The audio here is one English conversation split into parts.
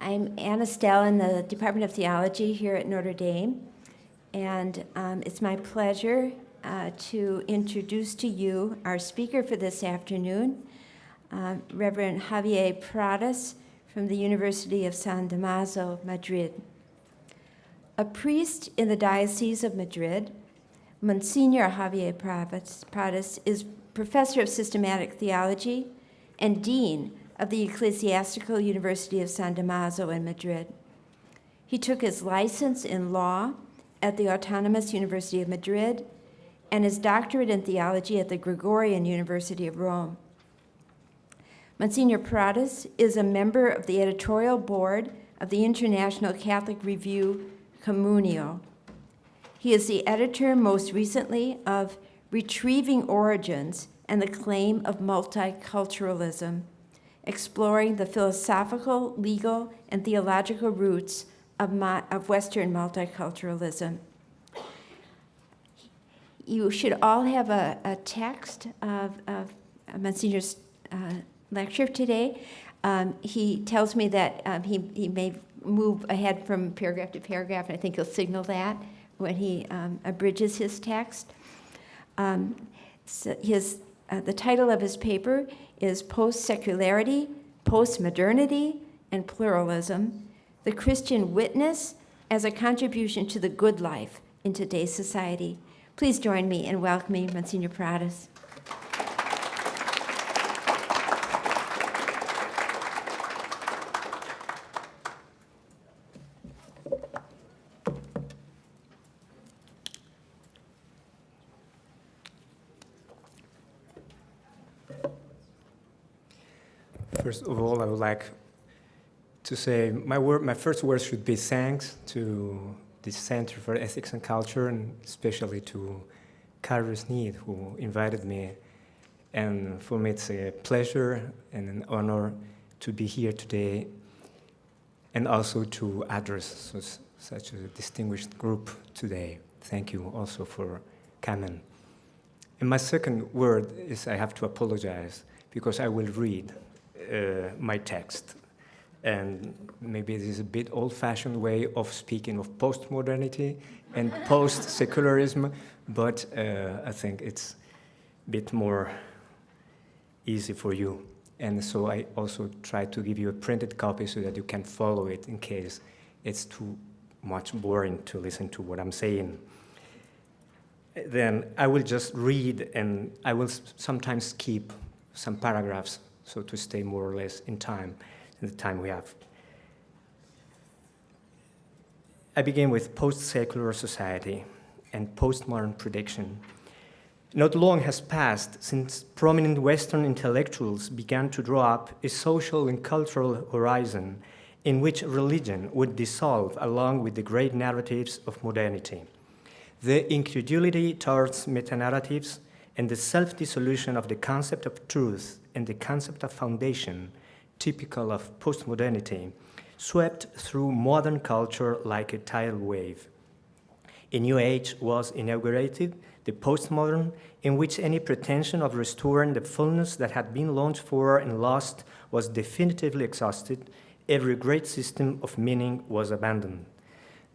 I'm Anna Stell in the Department of Theology here at Notre Dame, and it's my pleasure to introduce to you our speaker for this afternoon, Reverend Javier Prades from the University of San Damaso, Madrid. A priest in the Diocese of Madrid, Monsignor Javier Prades is Professor of Systematic Theology and Dean of the Ecclesiastical University of San Damaso in Madrid. He took his license in law at the Autonomous University of Madrid and his doctorate in theology at the Gregorian University of Rome. Monsignor Prades is a member of the editorial board of the International Catholic Review Communio. He is the editor most recently of Retrieving Origins and the Claim of Multiculturalism, exploring the philosophical, legal, and theological roots of Western multiculturalism. You should all have a text of Monsignor's lecture today. He tells me that he may move ahead from paragraph to paragraph, and I think he'll signal that when he abridges his text. The title of his paper is Post-Secularity, Post-Modernity, and Pluralism, the Christian Witness as a Contribution to the Good Life in Today's Society. Please join me in welcoming Monsignor Prades. First of all, I would like to say my first words should be thanks to the Center for Ethics and Culture, and especially to Carlos Need, who invited me. And for me, it's a pleasure and an honor to be here today, and also to address such a distinguished group today. Thank you also for coming. And my second word is I have to apologize, because I will read my text. And maybe this is a bit old-fashioned way of speaking of post-modernity and post-secularism, but I think it's a bit more easy for you. And so I also try to give you a printed copy so that you can follow it in case it's too much boring to listen to what I'm saying. Then I will just read, and I will sometimes skip some paragraphs so to stay more or less in time, in the time we have. I begin with post-secular society and postmodern prediction. Not long has passed since prominent Western intellectuals began to draw up a social and cultural horizon in which religion would dissolve along with the great narratives of modernity. The incredulity towards meta-narratives and the self-dissolution of the concept of truth and the concept of foundation, typical of postmodernity, swept through modern culture like a tidal wave. A new age was inaugurated, the postmodern, in which any pretension of restoring the fullness that had been longed for and lost was definitively exhausted. Every great system of meaning was abandoned.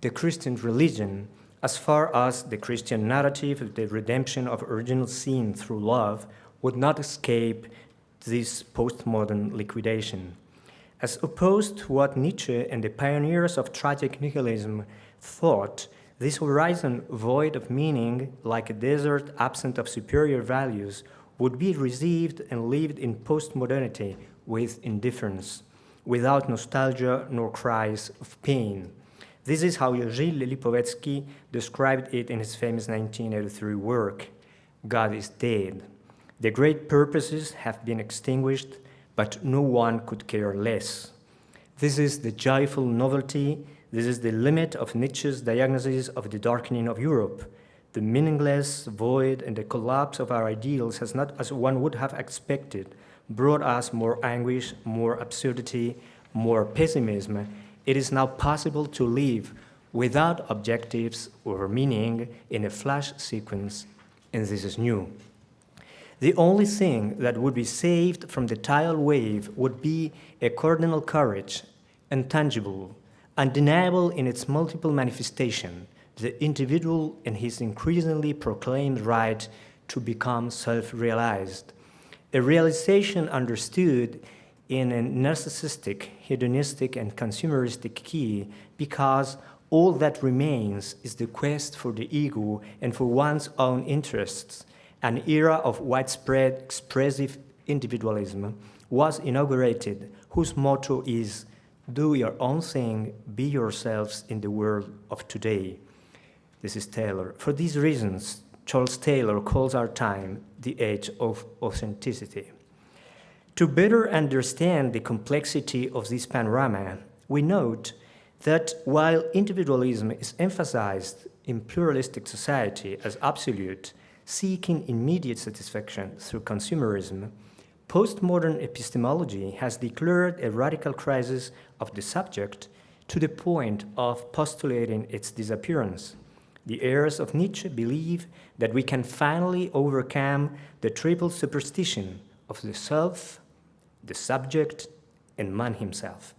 The Christian religion, as far as the Christian narrative of the redemption of original sin through love, would not escape this postmodern liquidation. As opposed to what Nietzsche and the pioneers of tragic nihilism thought, this horizon void of meaning, like a desert absent of superior values, would be received and lived in postmodernity with indifference, without nostalgia nor cries of pain. This is how Gilles Lipovetsky described it in his famous 1983 work, God is Dead. The great purposes have been extinguished, but no one could care less. This is the joyful novelty. This is the limit of Nietzsche's diagnosis of the darkening of Europe. The meaningless void and the collapse of our ideals has not, as one would have expected, brought us more anguish, more absurdity, more pessimism. It is now possible to live without objectives or meaning in a flash sequence, and this is new. The only thing that would be saved from the tidal wave would be a cardinal courage intangible, undeniable in its multiple manifestation, the individual and his increasingly proclaimed right to become self-realized, a realization understood in a narcissistic, hedonistic, and consumeristic key, because all that remains is the quest for the ego and for one's own interests. An era of widespread expressive individualism was inaugurated, whose motto is, "Do your own thing, be yourselves in the world of today." This is Taylor. For these reasons, Charles Taylor calls our time the age of authenticity. To better understand the complexity of this panorama, we note that while individualism is emphasized in pluralistic society as absolute, seeking immediate satisfaction through consumerism, postmodern epistemology has declared a radical crisis of the subject to the point of postulating its disappearance. The heirs of Nietzsche believe that we can finally overcome the triple superstition of the self, the subject, and man himself.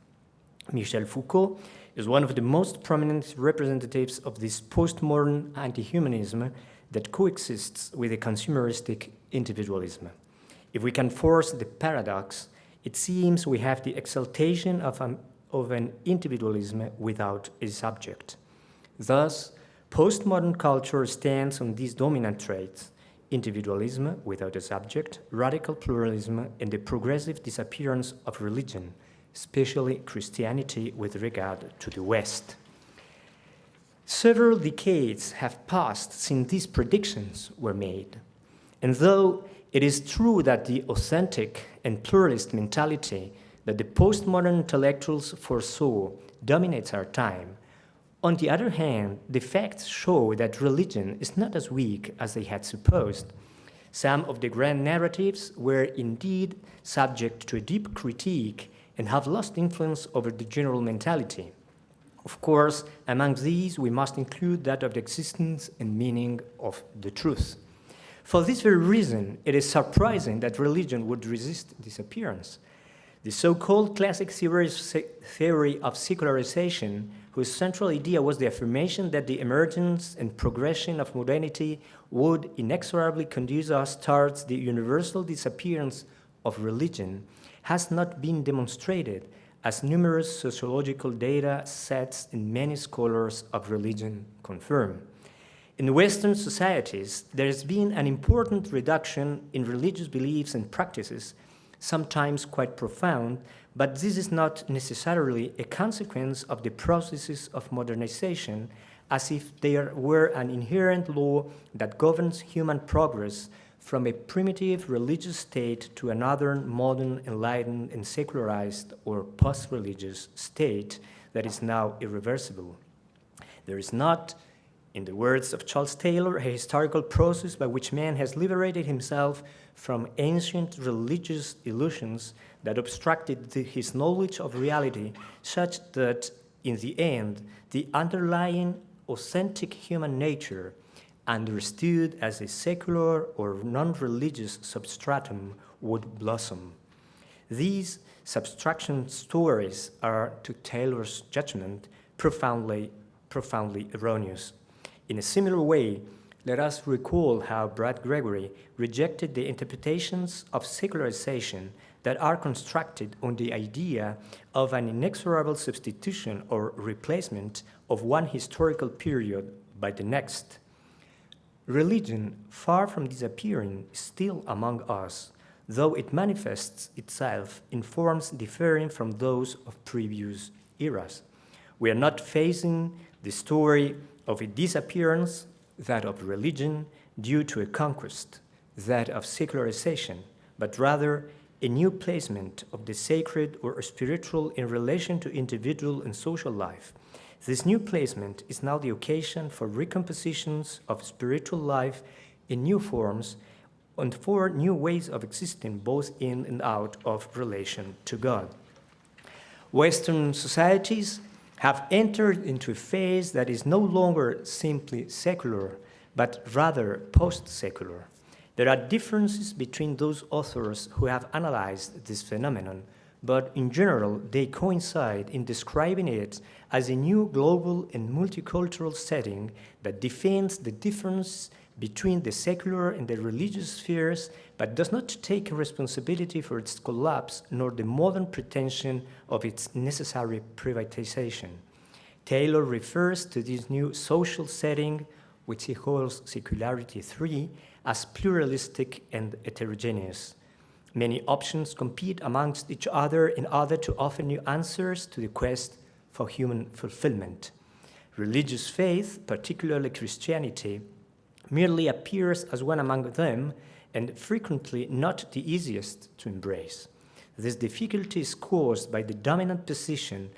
Michel Foucault is one of the most prominent representatives of this postmodern anti-humanism that coexists with a consumeristic individualism. If we can force the paradox, it seems we have the exaltation of an individualism without a subject. Thus, postmodern culture stands on these dominant traits: individualism without a subject, radical pluralism, and the progressive disappearance of religion, especially Christianity with regard to the West. Several decades have passed since these predictions were made, and though it is true that the authentic and pluralist mentality that the postmodern intellectuals foresaw dominates our time, on the other hand, the facts show that religion is not as weak as they had supposed. Some of the grand narratives were indeed subject to a deep critique and have lost influence over the general mentality. Of course, among these, we must include that of the existence and meaning of the truth. For this very reason, it is surprising that religion would resist disappearance. The so-called classic theory of secularization, whose central idea was the affirmation that the emergence and progression of modernity would inexorably conduce us towards the universal disappearance of religion, has not been demonstrated, as numerous sociological data sets and many scholars of religion confirm. In Western societies, there has been an important reduction in religious beliefs and practices, sometimes quite profound, but this is not necessarily a consequence of the processes of modernization, as if there were an inherent law that governs human progress from a primitive religious state to another modern, enlightened, and secularized or post-religious state that is now irreversible. There is not, in the words of Charles Taylor, a historical process by which man has liberated himself from ancient religious illusions that obstructed his knowledge of reality, such that, in the end, the underlying authentic human nature, understood as a secular or non-religious substratum, would blossom. These subtraction stories are, to Taylor's judgment, profoundly erroneous. In a similar way, let us recall how Brad Gregory rejected the interpretations of secularization that are constructed on the idea of an inexorable substitution or replacement of one historical period by the next. Religion, far from disappearing, is still among us, though it manifests itself in forms differing from those of previous eras. We are not facing the story of a disappearance, that of religion, due to a conquest, that of secularization, but rather a new placement of the sacred or spiritual in relation to individual and social life. This new placement is now the occasion for recompositions of spiritual life in new forms and for new ways of existing both in and out of relation to God. Western societies have entered into a phase that is no longer simply secular, but rather post-secular. There are differences between those authors who have analyzed this phenomenon, but in general, they coincide in describing it as a new global and multicultural setting that defends the difference between the secular and the religious spheres, but does not take responsibility for its collapse nor the modern pretension of its necessary privatization. Taylor refers to this new social setting, which he calls Secularity 3, as pluralistic and heterogeneous. Many options compete amongst each other in order to offer new answers to the quest for human fulfillment. Religious faith, particularly Christianity, merely appears as one among them and frequently not the easiest to embrace. This difficulty is caused by the dominant position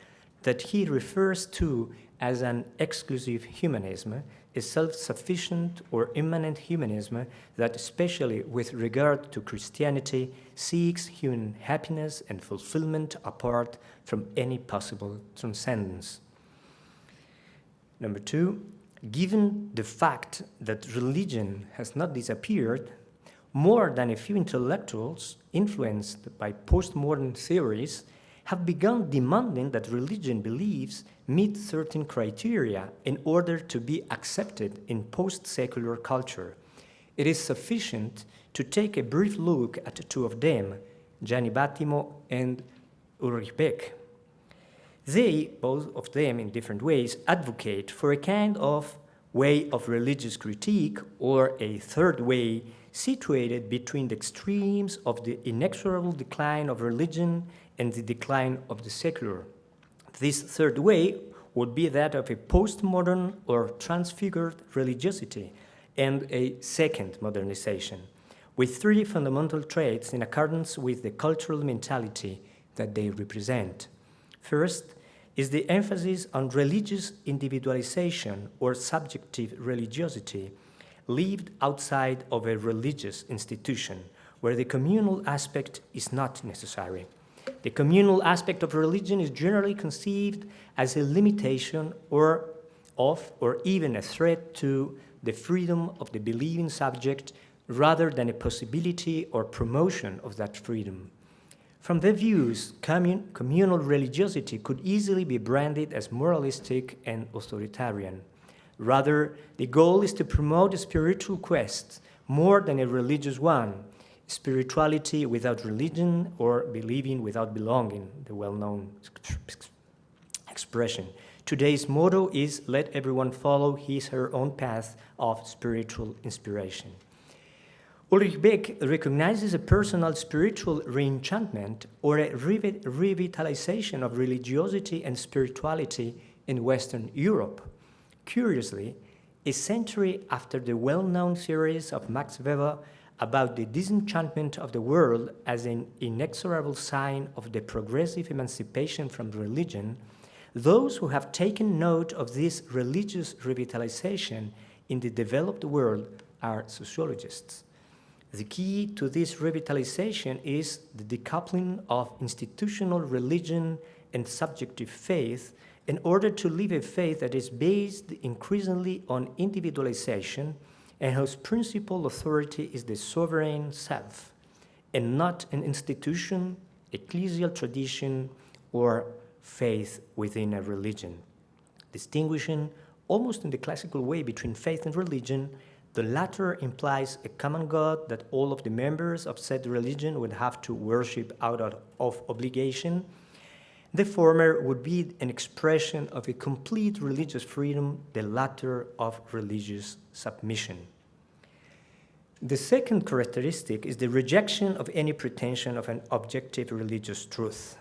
that he refers to as an exclusive humanism, a self-sufficient or immanent humanism that, especially with regard to Christianity, seeks human happiness and fulfillment apart from any possible transcendence. Number two, given the fact that religion has not disappeared, more than a few intellectuals influenced by postmodern theories have begun demanding that religion beliefs meet certain criteria in order to be accepted in post-secular culture. It is sufficient to take a brief look at two of them, Gianni Battimo and Ulrich Beck. They, both of them in different ways, advocate for a kind of way of religious critique or a third way situated between the extremes of the inexorable decline of religion and the decline of the secular. This third way would be that of a postmodern or transfigured religiosity and a second modernization, with three fundamental traits in accordance with the cultural mentality that they represent. First is the emphasis on religious individualization or subjective religiosity lived outside of a religious institution, where the communal aspect is not necessary. The communal aspect of religion is generally conceived as a limitation or even a threat to the freedom of the believing subject rather than a possibility or promotion of that freedom. From their views, communal religiosity could easily be branded as moralistic and authoritarian. Rather, the goal is to promote a spiritual quest more than a religious one, spirituality without religion or believing without belonging, the well-known expression. Today's motto is, let everyone follow his/her own path of spiritual inspiration. Ulrich Beck recognizes a personal spiritual reenchantment or a revitalization of religiosity and spirituality in Western Europe. Curiously, a century after the well-known theories of Max Weber about the disenchantment of the world as an inexorable sign of the progressive emancipation from religion, those who have taken note of this religious revitalization in the developed world are sociologists. The key to this revitalization is the decoupling of institutional religion and subjective faith in order to live a faith that is based increasingly on individualization and whose principal authority is the sovereign self, and not an institution, ecclesial tradition, or faith within a religion. Distinguishing almost in the classical way between faith and religion, the latter implies a common God that all of the members of said religion would have to worship out of obligation. The former would be an expression of a complete religious freedom, the latter of religious submission. The second characteristic is the rejection of any pretension of an objective religious truth.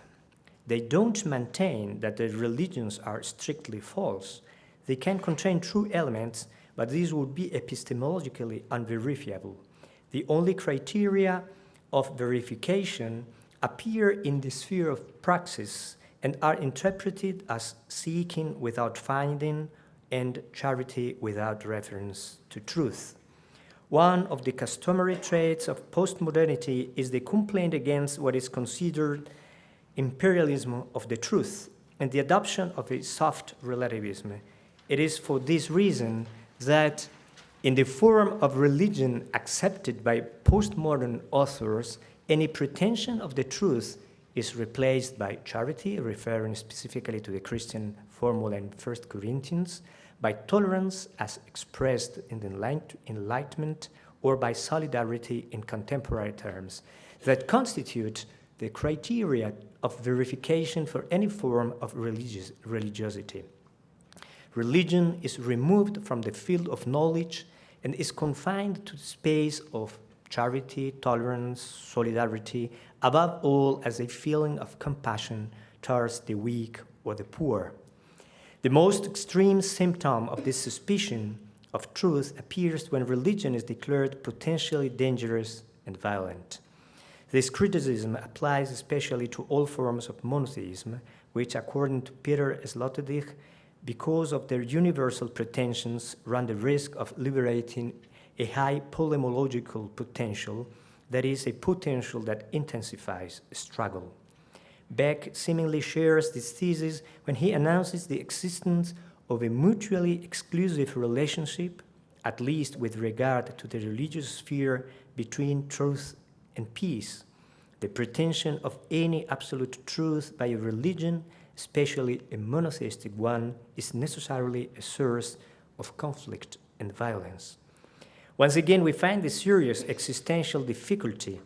They don't maintain that the religions are strictly false. They can contain true elements, but these would be epistemologically unverifiable. The only criteria of verification appear in the sphere of praxis and are interpreted as seeking without finding and charity without reference to truth. One of the customary traits of postmodernity is the complaint against what is considered imperialism of the truth and the adoption of a soft relativism. It is for this reason that in the form of religion accepted by postmodern authors, any pretension of the truth is replaced by charity, referring specifically to the Christian formula in 1 Corinthians, by tolerance as expressed in the Enlightenment, or by solidarity in contemporary terms, that constitute the criteria of verification for any form of religiosity. Religion is removed from the field of knowledge and is confined to the space of charity, tolerance, solidarity, above all as a feeling of compassion towards the weak or the poor. The most extreme symptom of this suspicion of truth appears when religion is declared potentially dangerous and violent. This criticism applies especially to all forms of monotheism, which, according to Peter Sloterdijk, because of their universal pretensions, run the risk of liberating a high polemological potential, that is, a potential that intensifies struggle. Beck seemingly shares this thesis when he announces the existence of a mutually exclusive relationship, at least with regard to the religious sphere, between truth and peace. The pretension of any absolute truth by a religion, especially a monotheistic one, is necessarily a source of conflict and violence. Once again, we find this serious existential difficulty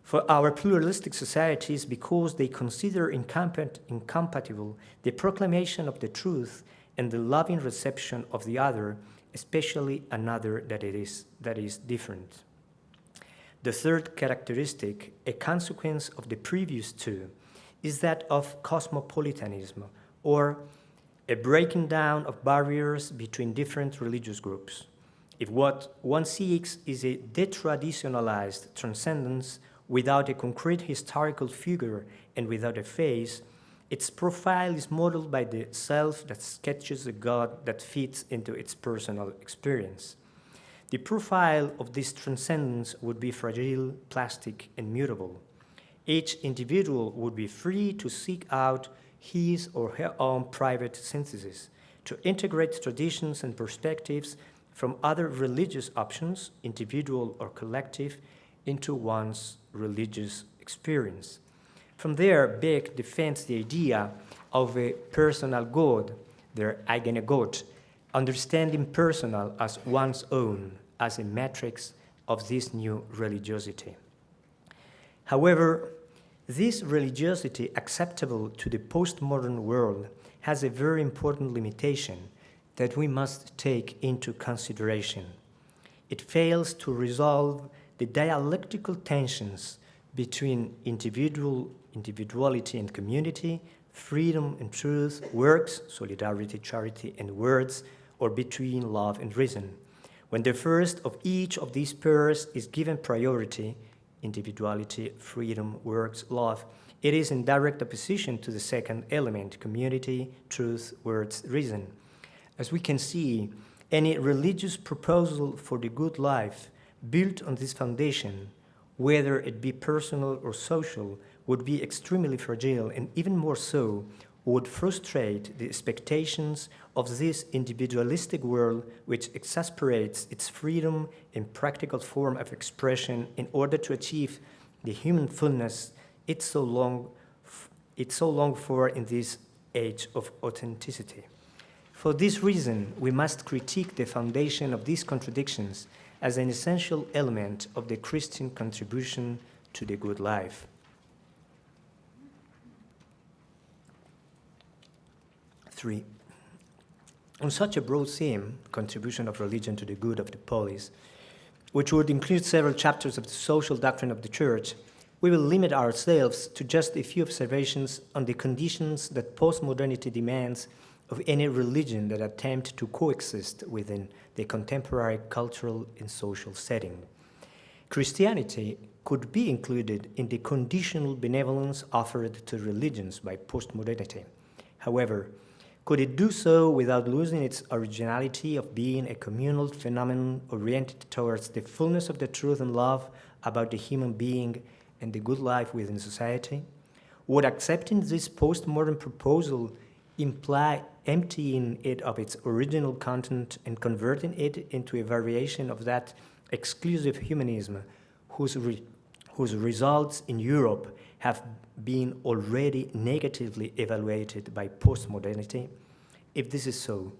for our pluralistic societies because they consider incompatible the proclamation of the truth and the loving reception of the other, especially another that is different. The third characteristic, a consequence of the previous two, is that of cosmopolitanism, or a breaking down of barriers between different religious groups. If what one seeks is a detraditionalized transcendence without a concrete historical figure and without a face, its profile is modeled by the self that sketches a God that fits into its personal experience. The profile of this transcendence would be fragile, plastic, and mutable. Each individual would be free to seek out his or her own private synthesis, to integrate traditions and perspectives from other religious options, individual or collective, into one's religious experience. From there, Beck defends the idea of a personal God, their eigene Gott, understanding personal as one's own, as a matrix of this new religiosity. However, this religiosity acceptable to the postmodern world has a very important limitation that we must take into consideration. It fails to resolve the dialectical tensions between individuality and community, freedom and truth, works, solidarity, charity, and words, or between love and reason. When the first of each of these pairs is given priority, individuality, freedom, works, love, it is in direct opposition to the second element, community, truth, words, reason. As we can see, any religious proposal for the good life built on this foundation, whether it be personal or social, would be extremely fragile, and even more so, would frustrate the expectations of this individualistic world, which exasperates its freedom and practical form of expression in order to achieve the human fullness it so long for in this age of authenticity. For this reason, we must critique the foundation of these contradictions as an essential element of the Christian contribution to the good life. Three, on such a broad theme, contribution of religion to the good of the polis, which would include several chapters of the social doctrine of the Church, we will limit ourselves to just a few observations on the conditions that postmodernity demands of any religion that attempt to coexist within the contemporary cultural and social setting. Christianity could be included in the conditional benevolence offered to religions by postmodernity. However, could it do so without losing its originality of being a communal phenomenon oriented towards the fullness of the truth and love about the human being and the good life within society? Would accepting this postmodern proposal imply emptying it of its original content and converting it into a variation of that exclusive humanism whose results in Europe have being already negatively evaluated by postmodernity? If this is so,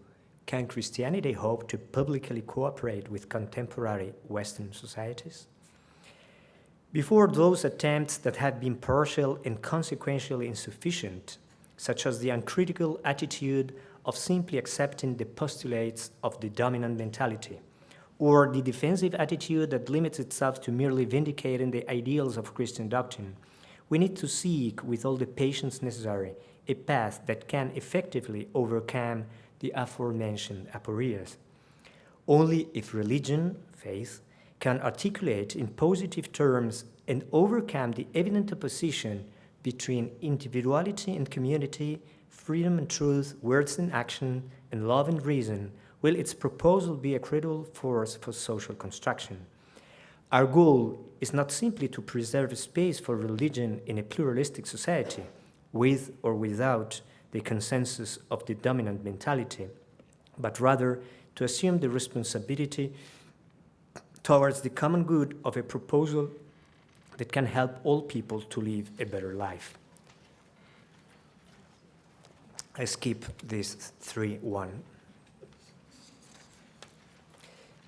can Christianity hope to publicly cooperate with contemporary Western societies? Before those attempts that have been partial and consequentially insufficient, such as the uncritical attitude of simply accepting the postulates of the dominant mentality, or the defensive attitude that limits itself to merely vindicating the ideals of Christian doctrine, we need to seek, with all the patience necessary, a path that can effectively overcome the aforementioned aporias. Only if religion, faith, can articulate in positive terms and overcome the evident opposition between individuality and community, freedom and truth, words and action, and love and reason, will its proposal be a credible force for social construction. Our goal is not simply to preserve space for religion in a pluralistic society, with or without the consensus of the dominant mentality, but rather to assume the responsibility towards the common good of a proposal that can help all people to live a better life. I skip this 3.1.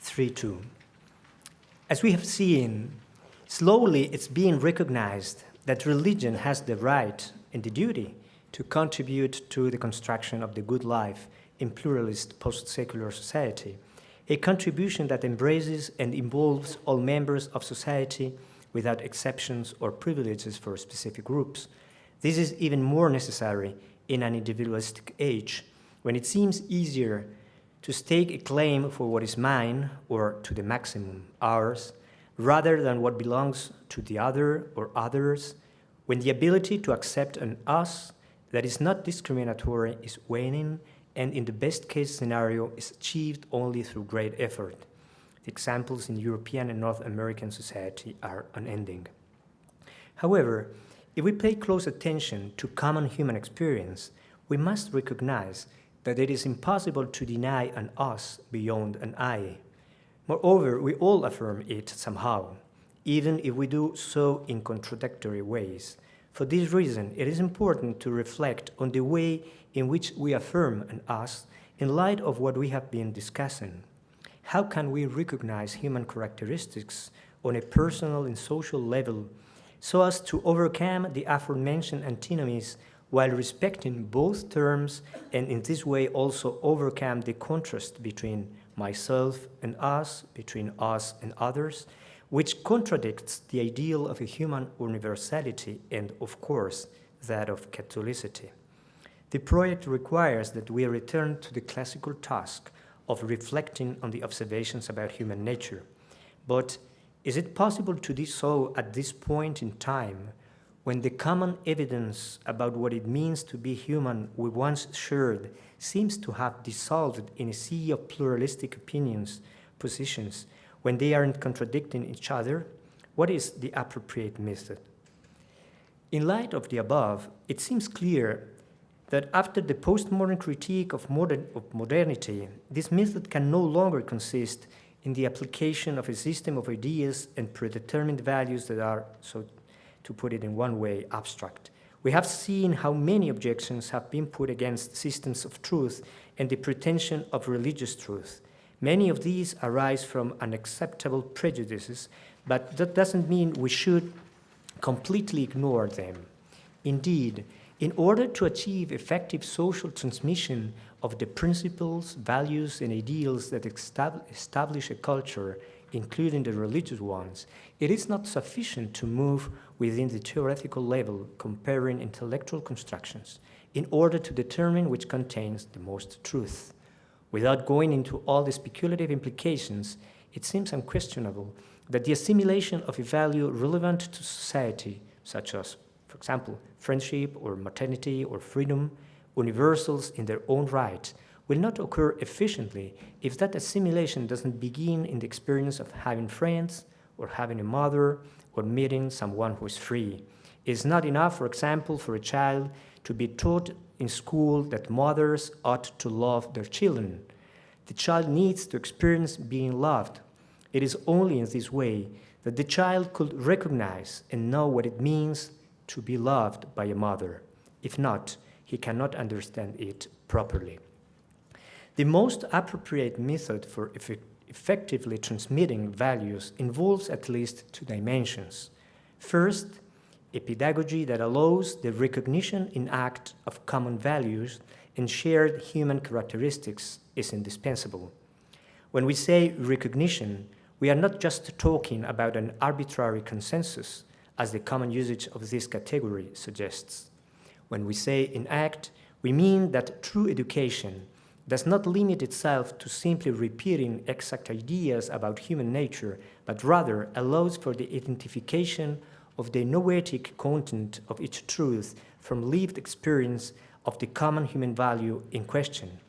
3.2. As we have seen, slowly it's being recognized that religion has the right and the duty to contribute to the construction of the good life in pluralist post-secular society, a contribution that embraces and involves all members of society without exceptions or privileges for specific groups. This is even more necessary in an individualistic age, when it seems easier to stake a claim for what is mine, or to the maximum, ours, rather than what belongs to the other or others, when the ability to accept an us that is not discriminatory is waning, and in the best case scenario is achieved only through great effort. The examples in European and North American society are unending. However, if we pay close attention to common human experience, we must recognize that it is impossible to deny an us beyond an I. Moreover, we all affirm it somehow, even if we do so in contradictory ways. For this reason, it is important to reflect on the way in which we affirm an us in light of what we have been discussing. How can we recognize human characteristics on a personal and social level so as to overcome the aforementioned antinomies while respecting both terms, and in this way also overcome the contrast between myself and us, between us and others, which contradicts the ideal of a human universality and, of course, that of Catholicity. The project requires that we return to the classical task of reflecting on the observations about human nature. But is it possible to do so at this point in time, when the common evidence about what it means to be human we once shared seems to have dissolved in a sea of pluralistic opinions, positions, when they aren't contradicting each other? What is the appropriate method? In light of the above, it seems clear that after the postmodern critique of modernity, this method can no longer consist in the application of a system of ideas and predetermined values that are, so to put it in one way, abstract. We have seen how many objections have been put against systems of truth and the pretension of religious truth. Many of these arise from unacceptable prejudices, but that doesn't mean we should completely ignore them. Indeed, in order to achieve effective social transmission of the principles, values, and ideals that establish a culture, including the religious ones, it is not sufficient to move within the theoretical level, comparing intellectual constructions, in order to determine which contains the most truth. Without going into all the speculative implications, it seems unquestionable that the assimilation of a value relevant to society, such as, for example, friendship or maternity or freedom, universals in their own right, will not occur efficiently if that assimilation doesn't begin in the experience of having friends or having a mother or meeting someone who is free. It is not enough, for example, for a child to be taught in school that mothers ought to love their children. The child needs to experience being loved. It is only in this way that the child could recognize and know what it means to be loved by a mother. If not, he cannot understand it properly. The most appropriate method for effectively transmitting values involves at least two dimensions. First, a pedagogy that allows the recognition in act of common values and shared human characteristics is indispensable. When we say recognition, we are not just talking about an arbitrary consensus, as the common usage of this category suggests. When we say in act, we mean that true education does not limit itself to simply repeating exact ideas about human nature, but rather allows for the identification of the noetic content of each truth from lived experience of the common human value in question.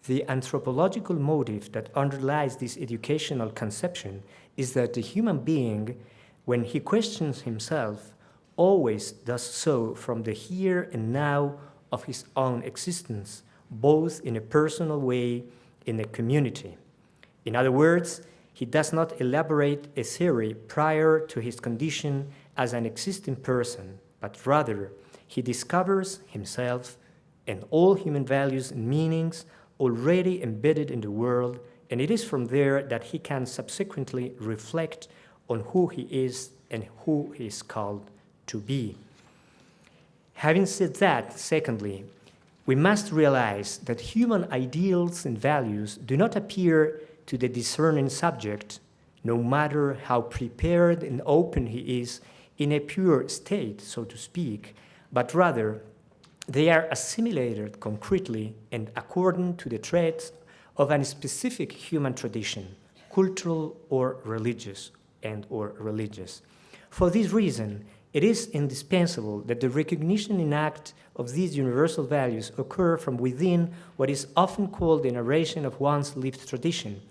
The anthropological motive that underlies this educational conception is that the human being, when he questions himself, always does so from the here and now of his own existence, both in a personal way and in a community. In other words, he does not elaborate a theory prior to his condition as an existing person, but rather he discovers himself and all human values and meanings already embedded in the world, and it is from there that he can subsequently reflect on who he is and who he is called to be. Having said that, secondly, we must realize that human ideals and values do not appear to the discerning subject, no matter how prepared and open he is in a pure state, so to speak, but rather they are assimilated concretely and according to the traits of a specific human tradition, cultural or religious. For this reason, it is indispensable that the recognition in act of these universal values occur from within what is often called the narration of one's lived tradition.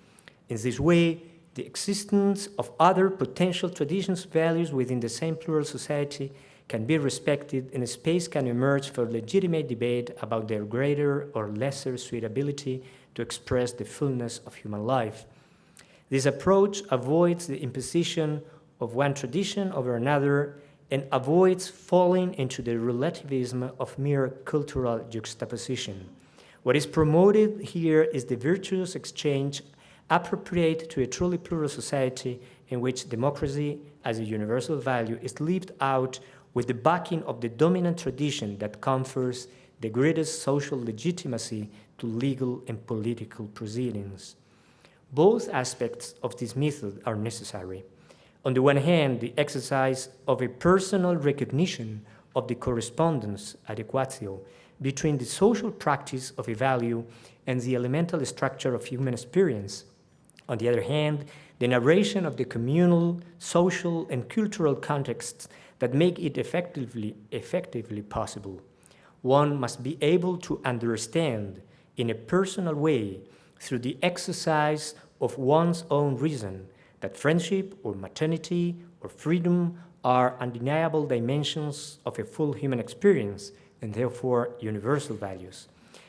In this way, the existence of other potential traditions, values within the same plural society can be respected, and a space can emerge for legitimate debate about their greater or lesser suitability to express the fullness of human life. This approach avoids the imposition of one tradition over another and avoids falling into the relativism of mere cultural juxtaposition. What is promoted here is the virtuous exchange appropriate to a truly plural society in which democracy as a universal value is lived out with the backing of the dominant tradition that confers the greatest social legitimacy to legal and political proceedings. Both aspects of this method are necessary. On the one hand, the exercise of a personal recognition of the correspondence, adequatio, between the social practice of a value and the elemental structure of human experience. On the other hand, the narration of the communal, social, and cultural contexts that make it effectively possible. One must be able to understand in a personal way, through the exercise of one's own reason, that friendship or maternity or freedom are undeniable dimensions of a full human experience and therefore universal values.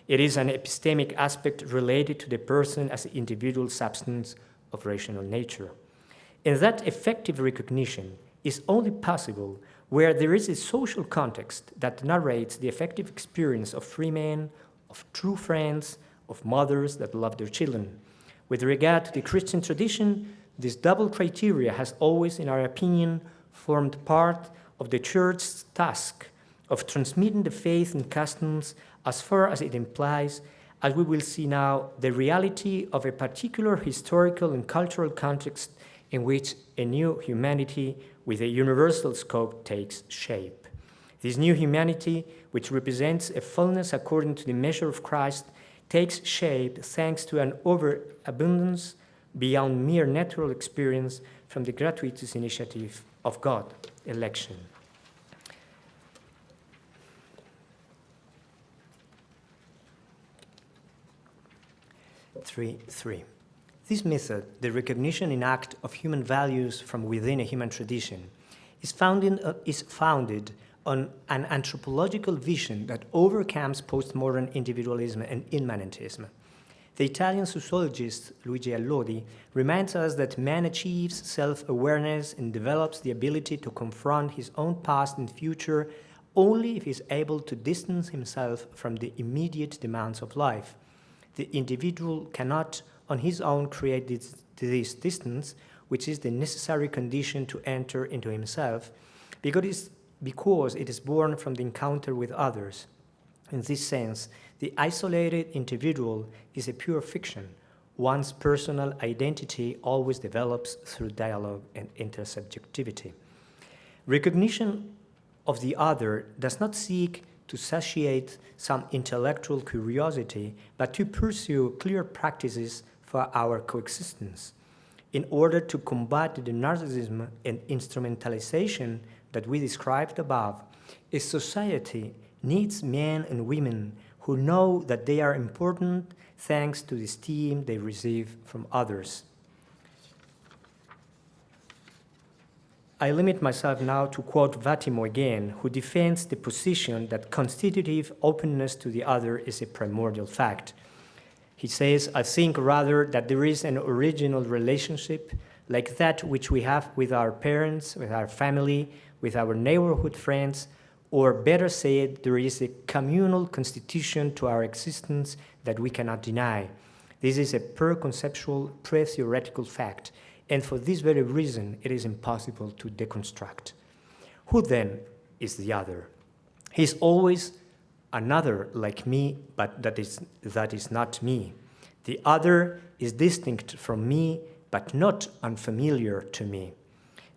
It is an epistemic aspect related to the person as an individual substance of rational nature. And that effective recognition is only possible where there is a social context that narrates the effective experience of free men, of true friends, of mothers that love their children. With regard to the Christian tradition, this double criteria has always, in our opinion, formed part of the Church's task of transmitting the faith and customs as far as it implies, as we will see now, the reality of a particular historical and cultural context in which a new humanity with a universal scope takes shape. This new humanity, which represents a fullness according to the measure of Christ, takes shape thanks to an overabundance beyond mere natural experience from the gratuitous initiative of God, election. Three. This method, the recognition in act of human values from within a human tradition, is founded on an anthropological vision that overcomes postmodern individualism and immanentism. The Italian sociologist Luigi Allodi reminds us that man achieves self-awareness and develops the ability to confront his own past and future only if he is able to distance himself from the immediate demands of life. The individual cannot on his own create this distance, which is the necessary condition to enter into himself, because it is born from the encounter with others. In this sense, the isolated individual is a pure fiction. One's personal identity always develops through dialogue and intersubjectivity. Recognition of the other does not seek to satiate some intellectual curiosity, but to pursue clear practices for our coexistence. In order to combat the narcissism and instrumentalization that we described above, a society needs men and women who know that they are important thanks to the esteem they receive from others. I limit myself now to quote Vattimo again, who defends the position that constitutive openness to the other is a primordial fact. He says, I think rather that there is an original relationship like that which we have with our parents, with our family, with our neighborhood friends, or better said, there is a communal constitution to our existence that we cannot deny. This is a per-conceptual, pre-theoretical fact, and for this very reason, it is impossible to deconstruct. Who then is the other? He is always another like me, but that is not me. The other is distinct from me, but not unfamiliar to me.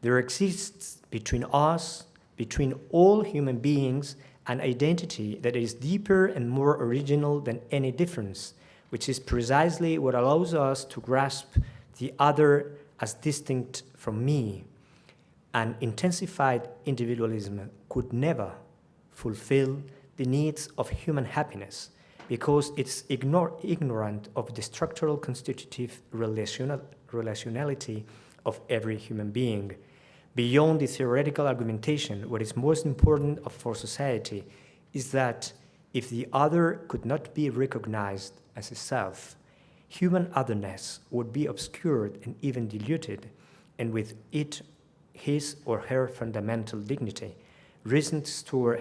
There exists between us, between all human beings, an identity that is deeper and more original than any difference, which is precisely what allows us to grasp the other as distinct from me. An intensified individualism could never fulfill the needs of human happiness because it's ignorant of the structural constitutive relationality of every human being. Beyond the theoretical argumentation, what is most important for society is that if the other could not be recognized as a self, human otherness would be obscured and even diluted, and with it, his or her fundamental dignity. Recent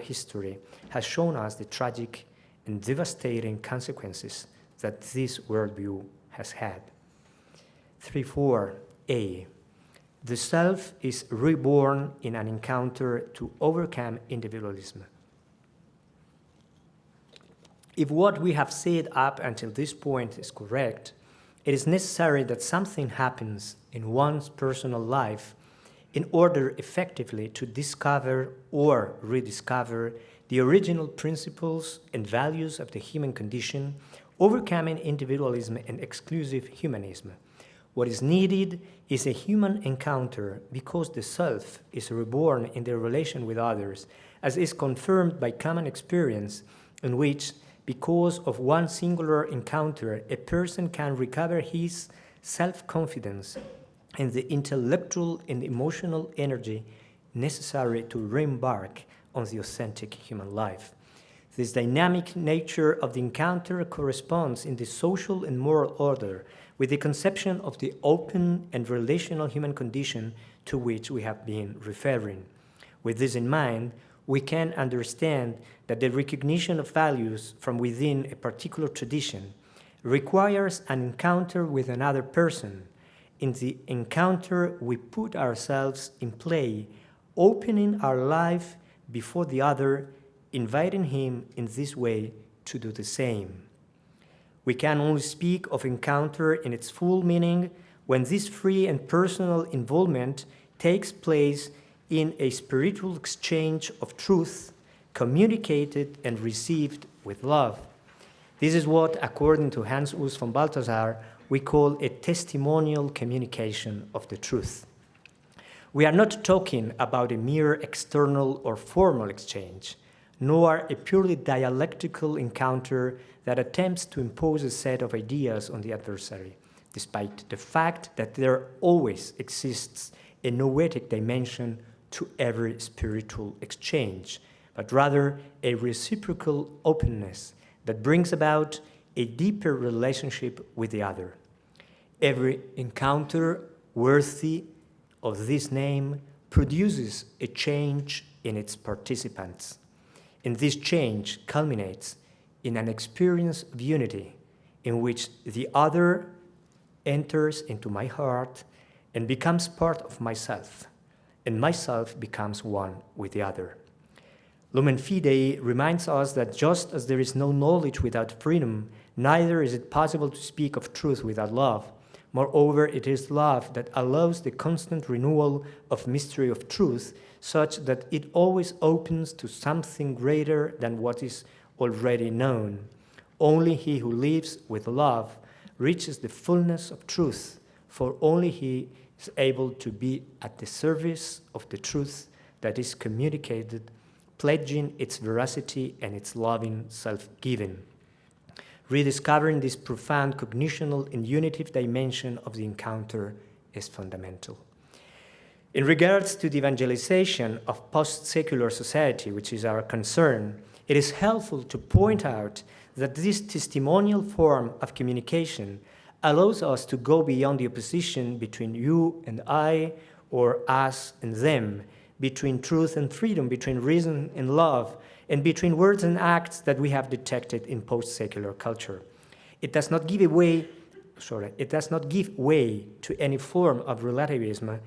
history has shown us the tragic and devastating consequences that this worldview has had. 3.4a. The self is reborn in an encounter to overcome individualism. If what we have said up until this point is correct, it is necessary that something happens in one's personal life in order effectively to discover or rediscover the original principles and values of the human condition, overcoming individualism and exclusive humanism. What is needed is a human encounter because the self is reborn in their relation with others, as is confirmed by common experience, in which, because of one singular encounter, a person can recover his self-confidence and the intellectual and emotional energy necessary to re-embark on the authentic human life. This dynamic nature of the encounter corresponds in the social and moral order with the conception of the open and relational human condition to which we have been referring. With this in mind, we can understand that the recognition of values from within a particular tradition requires an encounter with another person. In the encounter, we put ourselves in play, opening our life before the other, inviting him in this way to do the same. We can only speak of encounter in its full meaning when this free and personal involvement takes place in a spiritual exchange of truth, communicated and received with love. This is what, according to Hans Urs von Balthasar, we call a testimonial communication of the truth. We are not talking about a mere external or formal exchange, nor a purely dialectical encounter that attempts to impose a set of ideas on the adversary, despite the fact that there always exists a noetic dimension to every spiritual exchange, but rather a reciprocal openness that brings about a deeper relationship with the other. Every encounter worthy of this name produces a change in its participants, and this change culminates in an experience of unity in which the other enters into my heart and becomes part of myself, and myself becomes one with the other. Lumen Fidei reminds us that just as there is no knowledge without freedom, neither is it possible to speak of truth without love. Moreover, it is love that allows the constant renewal of mystery of truth, such that it always opens to something greater than what is already known. Only he who lives with love reaches the fullness of truth, for only he is able to be at the service of the truth that is communicated, pledging its veracity and its loving self-giving. Rediscovering this profound cognitional and unitive dimension of the encounter is fundamental. In regards to the evangelization of post-secular society, which is our concern, it is helpful to point out that this testimonial form of communication allows us to go beyond the opposition between you and I, or us and them, between truth and freedom, between reason and love, and between words and acts that we have detected in post-secular culture. It does not give way to any form of relativism,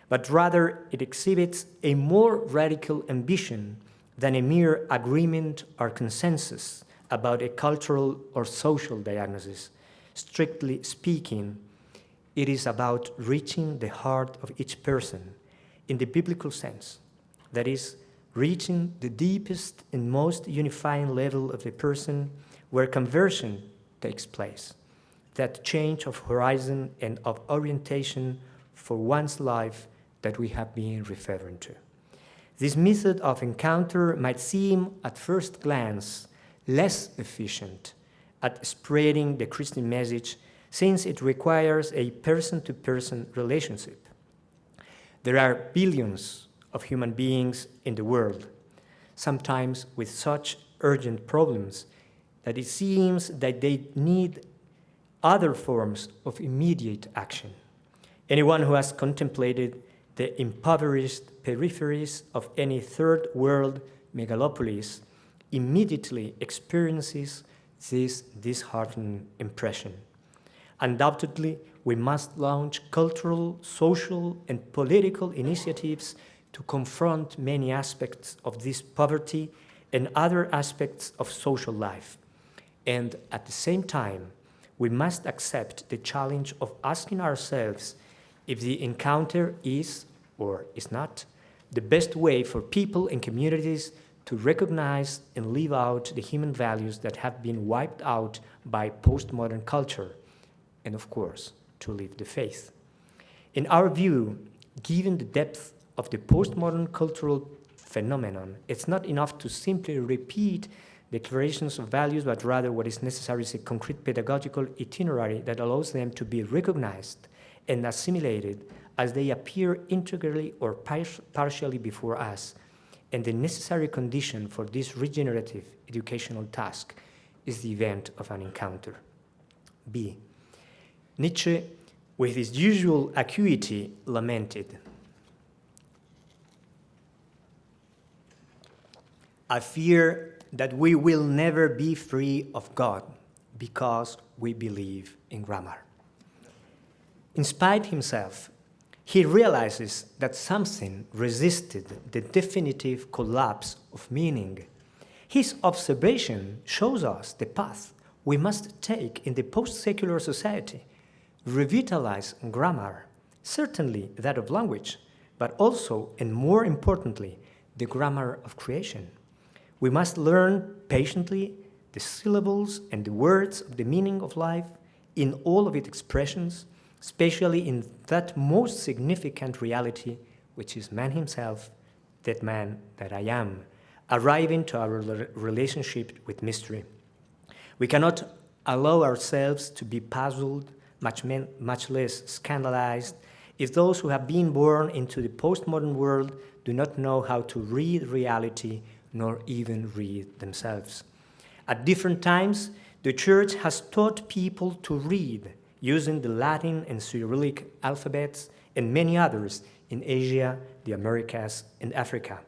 but rather it exhibits a more radical ambition than a mere agreement or consensus about a cultural or social diagnosis. Strictly speaking, it is about reaching the heart of each person in the biblical sense, that is, reaching the deepest and most unifying level of the person where conversion takes place, that change of horizon and of orientation for one's life that we have been referring to. This method of encounter might seem, at first glance, less efficient at spreading the Christian message, since it requires a person-to-person relationship. There are billions of human beings in the world, sometimes with such urgent problems that it seems that they need other forms of immediate action. Anyone who has contemplated the impoverished peripheries of any third world megalopolis immediately experiences this disheartening impression. Undoubtedly, we must launch cultural, social, and political initiatives to confront many aspects of this poverty and other aspects of social life. And at the same time, we must accept the challenge of asking ourselves if the encounter is, or is not, the best way for people and communities to recognize and live out the human values that have been wiped out by postmodern culture, and of course, to live the faith. In our view, given the depth of the postmodern cultural phenomenon, it's not enough to simply repeat declarations of values, but rather what is necessary is a concrete pedagogical itinerary that allows them to be recognized and assimilated as they appear integrally or partially before us. And the necessary condition for this regenerative educational task is the event of an encounter. B. Nietzsche, with his usual acuity, lamented, "I fear that we will never be free of God because we believe in grammar." In spite of himself, he realizes that something resisted the definitive collapse of meaning. His observation shows us the path we must take in the post-secular society: revitalize grammar, certainly that of language, but also, and more importantly, the grammar of creation. We must learn patiently the syllables and the words of the meaning of life in all of its expressions, especially in that most significant reality, which is man himself, that man that I am, arriving to our relationship with mystery. We cannot allow ourselves to be puzzled, much less scandalized, if those who have been born into the postmodern world do not know how to read reality, nor even read themselves. At different times, The Church has taught people to read using the Latin and Cyrillic alphabets and many others in Asia, the Americas, and Africa.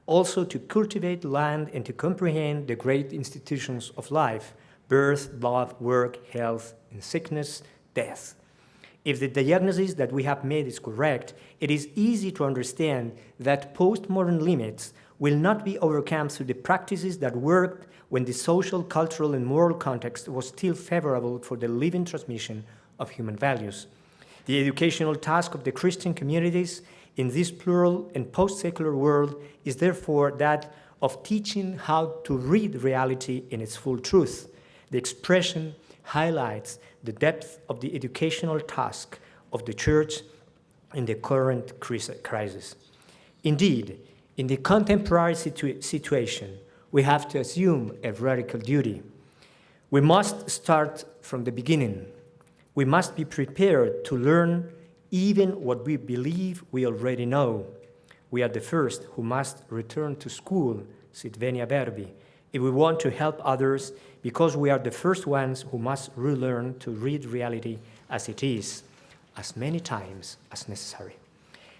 Also to cultivate land and to comprehend the great institutions of life: birth, love, work, health, and sickness, death. If the diagnosis that we have made is correct, it is easy to understand that postmodern limits will not be overcome through the practices that worked when the social, cultural, and moral context was still favorable for the living transmission of human values. The educational task of the Christian communities in this plural and post-secular world is therefore that of teaching how to read reality in its full truth. The expression highlights the depth of the educational task of the Church in the current crisis. Indeed, in the contemporary situation, we have to assume a radical duty. We must start from the beginning. We must be prepared to learn even what we believe we already know. We are the first who must return to school, sit venia verbi, if we want to help others, because we are the first ones who must relearn to read reality as it is, as many times as necessary.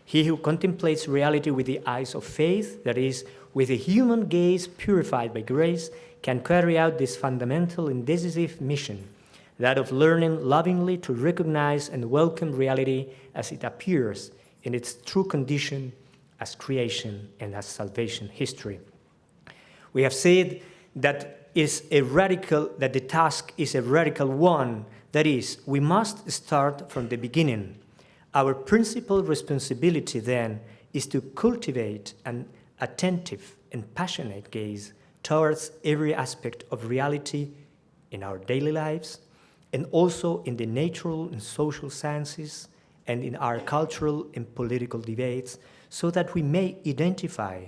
He who contemplates reality with the eyes of faith, that is, with a human gaze purified by grace, can carry out this fundamental and decisive mission, that of learning lovingly to recognize and welcome reality as it appears in its true condition as creation and as salvation history. We have said that the task is a radical one. That is, we must start from the beginning. Our principal responsibility then is to cultivate an attentive and passionate gaze towards every aspect of reality in our daily lives, and also in the natural and social sciences, and in our cultural and political debates, so that we may identify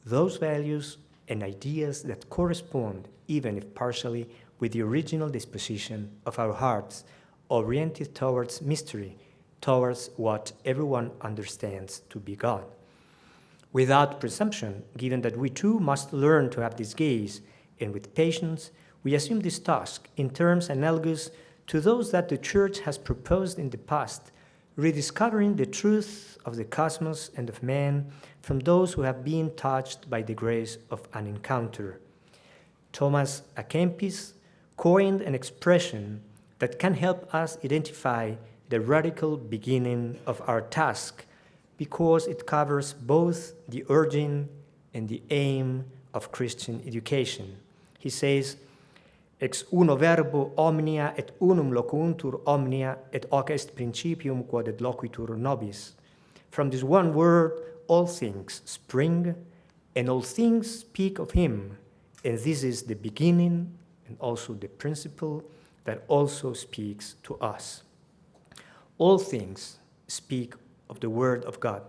those values and ideas that correspond, even if partially, with the original disposition of our hearts, oriented towards mystery, towards what everyone understands to be God. Without presumption, given that we too must learn to have this gaze, and with patience, we assume this task in terms analogous to those that the Church has proposed in the past, rediscovering the truth of the cosmos and of man from those who have been touched by the grace of an encounter. Thomas à Kempis coined an expression that can help us identify the radical beginning of our task, because it covers both the origin and the aim of Christian education. He says, ex uno verbo omnia et unum locuuntur omnia, et hoc est principium quod et loquitur nobis. From this one word, all things spring, and all things speak of him, and this is the beginning and also the principle that also speaks to us. All things speak of the Word of God.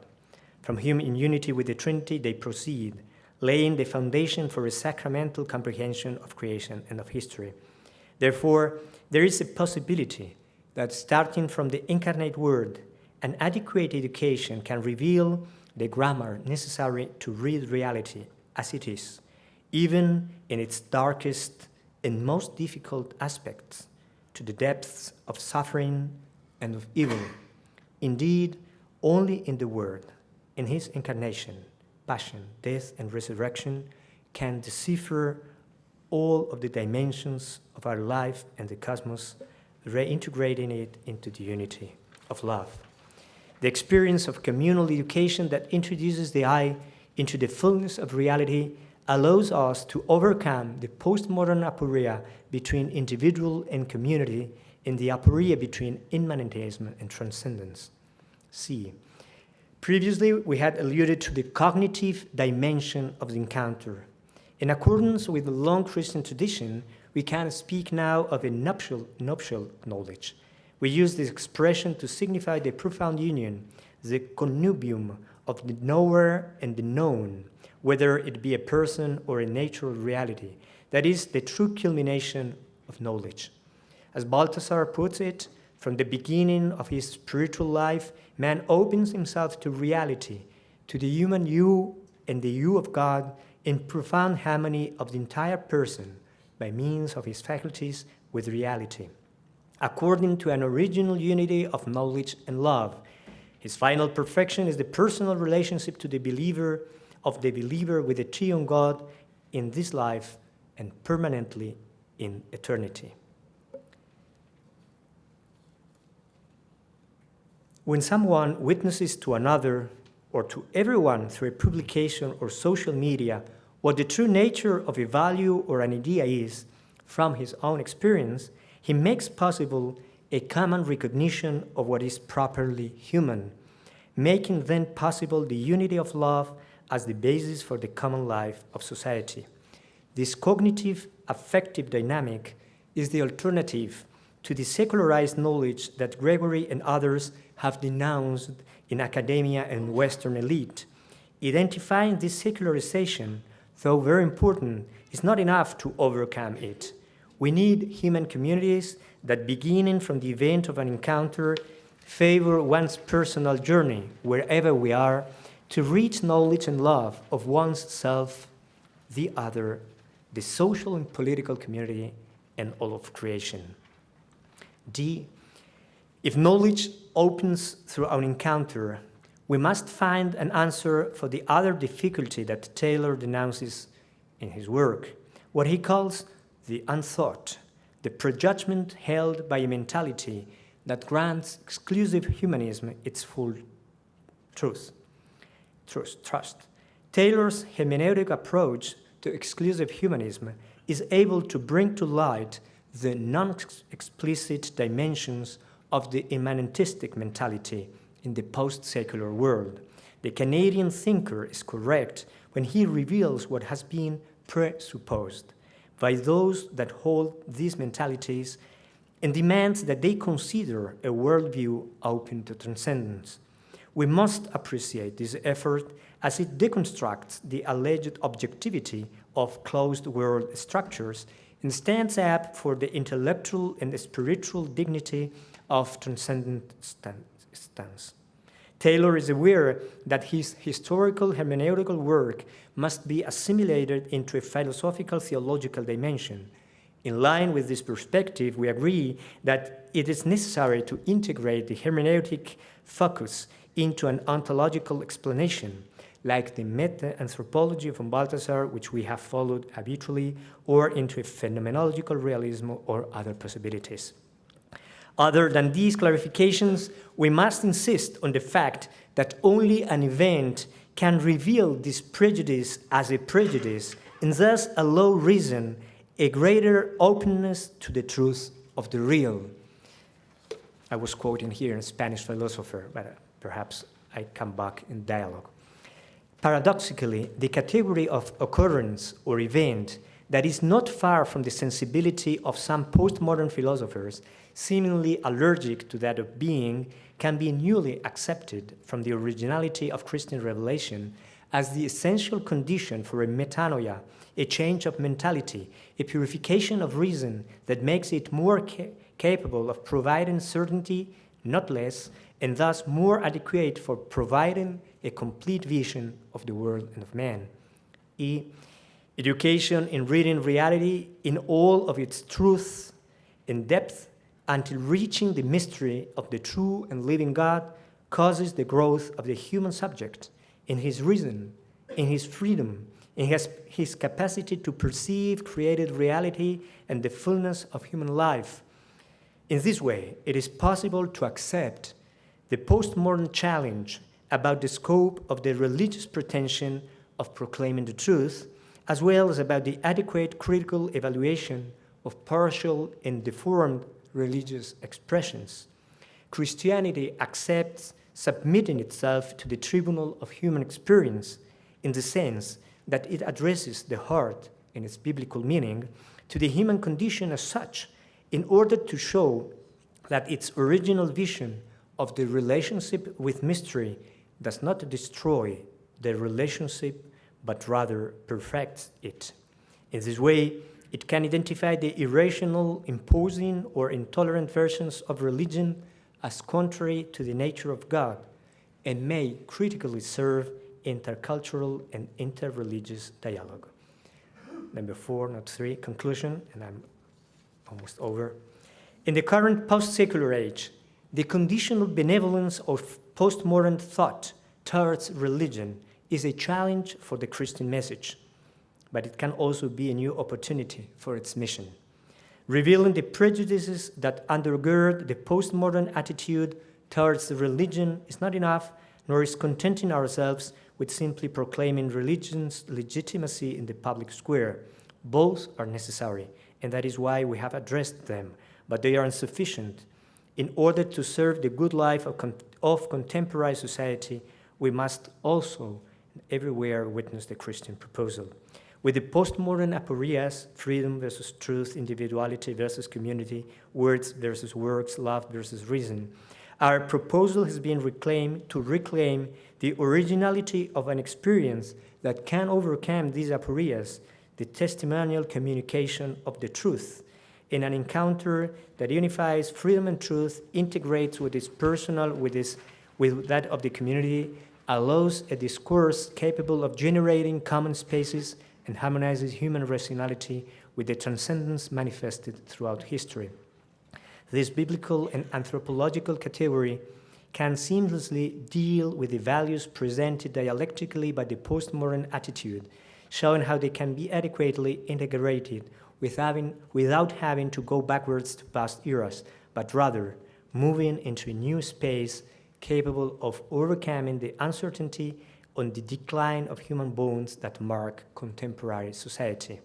From whom, in unity with the Trinity, they proceed, laying the foundation for a sacramental comprehension of creation and of history. Therefore, there is a possibility that starting from the incarnate Word, an adequate education can reveal the grammar necessary to read reality as it is, even in its darkest and most difficult aspects, to the depths of suffering and of evil. Indeed, only in the Word, in His incarnation, passion, death, and resurrection, can decipher all of the dimensions of our life and the cosmos, reintegrating it into the unity of love. The experience of communal education that introduces the eye into the fullness of reality allows us to overcome the postmodern aporia between individual and community and the aporia between immanentism and transcendence. C. Previously, we had alluded to the cognitive dimension of the encounter. In accordance with the long Christian tradition, we can speak now of a nuptial knowledge. We use this expression to signify the profound union, the connubium of the knower and the known, whether it be a person or a natural reality. That is the true culmination of knowledge. As Balthasar puts it, from the beginning of his spiritual life, man opens himself to reality, to the human you and the you of God, in profound harmony of the entire person, by means of his faculties with reality, according to an original unity of knowledge and love. His final perfection is the personal relationship to the believer with the triune God in this life and permanently in eternity. When someone witnesses to another or to everyone through a publication or social media what the true nature of a value or an idea is from his own experience, he makes possible a common recognition of what is properly human, making then possible the unity of love as the basis for the common life of society. This cognitive, affective dynamic is the alternative to the secularized knowledge that Gregory and others have denounced in academia and Western elite. Identifying this secularization, though very important, is not enough to overcome it. We need human communities that, beginning from the event of an encounter, favor one's personal journey, wherever we are, to reach knowledge and love of one's self, the other, the social and political community, and all of creation. D. If knowledge opens through an encounter, we must find an answer for the other difficulty that Taylor denounces in his work, what he calls the unthought, the prejudgment held by a mentality that grants exclusive humanism its full trust. Taylor's hermeneutic approach to exclusive humanism is able to bring to light the non-explicit dimensions of the immanentistic mentality in the post-secular world. The Canadian thinker is correct when he reveals what has been presupposed by those that hold these mentalities and demands that they consider a worldview open to transcendence. We must appreciate this effort as it deconstructs the alleged objectivity of closed world structures and stands up for the intellectual and spiritual dignity of transcendent stance. Taylor is aware that his historical hermeneutical work must be assimilated into a philosophical theological dimension. In line with this perspective, we agree that it is necessary to integrate the hermeneutic focus into an ontological explanation, like the meta-anthropology of von Balthasar, which we have followed habitually, or into a phenomenological realism or other possibilities. Other than these clarifications, we must insist on the fact that only an event can reveal this prejudice as a prejudice and thus allow reason a greater openness to the truth of the real. I was quoting here a Spanish philosopher, but perhaps I come back in dialogue. Paradoxically, the category of occurrence or event that is not far from the sensibility of some postmodern philosophers, seemingly allergic to that of being, can be newly accepted from the originality of Christian revelation as the essential condition for a metanoia, a change of mentality, a purification of reason that makes it more capable of providing certainty, not less, and thus more adequate for providing a complete vision of the world and of man. E. Education in reading reality in all of its truth and depth until reaching the mystery of the true and living God causes the growth of the human subject in his reason, in his freedom, in his capacity to perceive created reality and the fullness of human life. In this way, it is possible to accept the postmodern challenge about the scope of the religious pretension of proclaiming the truth, as well as about the adequate critical evaluation of partial and deformed religious expressions. Christianity accepts submitting itself to the tribunal of human experience in the sense that it addresses the heart, in its biblical meaning, to the human condition as such, in order to show that its original vision of the relationship with mystery does not destroy the relationship, but rather perfects it. In this way, it can identify the irrational, imposing, or intolerant versions of religion as contrary to the nature of God, and may critically serve intercultural and interreligious dialogue. Number 4, not 3, conclusion, and I'm almost over. In the current post-secular age, the conditional benevolence of postmodern thought towards religion is a challenge for the Christian message, but it can also be a new opportunity for its mission. Revealing the prejudices that undergird the postmodern attitude towards religion is not enough, nor is contenting ourselves with simply proclaiming religion's legitimacy in the public square. Both are necessary, and that is why we have addressed them, but they are insufficient. In order to serve the good life of contemporary society, we must also everywhere witness the Christian proposal. With the postmodern aporias, freedom versus truth, individuality versus community, words versus works, love versus reason, our proposal has been reclaimed to reclaim the originality of an experience that can overcome these aporias, the testimonial communication of the truth, in an encounter that unifies freedom and truth, integrates with its personal, with that of the community, allows a discourse capable of generating common spaces, and harmonizes human rationality with the transcendence manifested throughout history. This biblical and anthropological category can seamlessly deal with the values presented dialectically by the postmodern attitude, showing how they can be adequately integrated without having to go backwards to past eras, but rather moving into a new space capable of overcoming the uncertainty on the decline of human bones that mark contemporary society.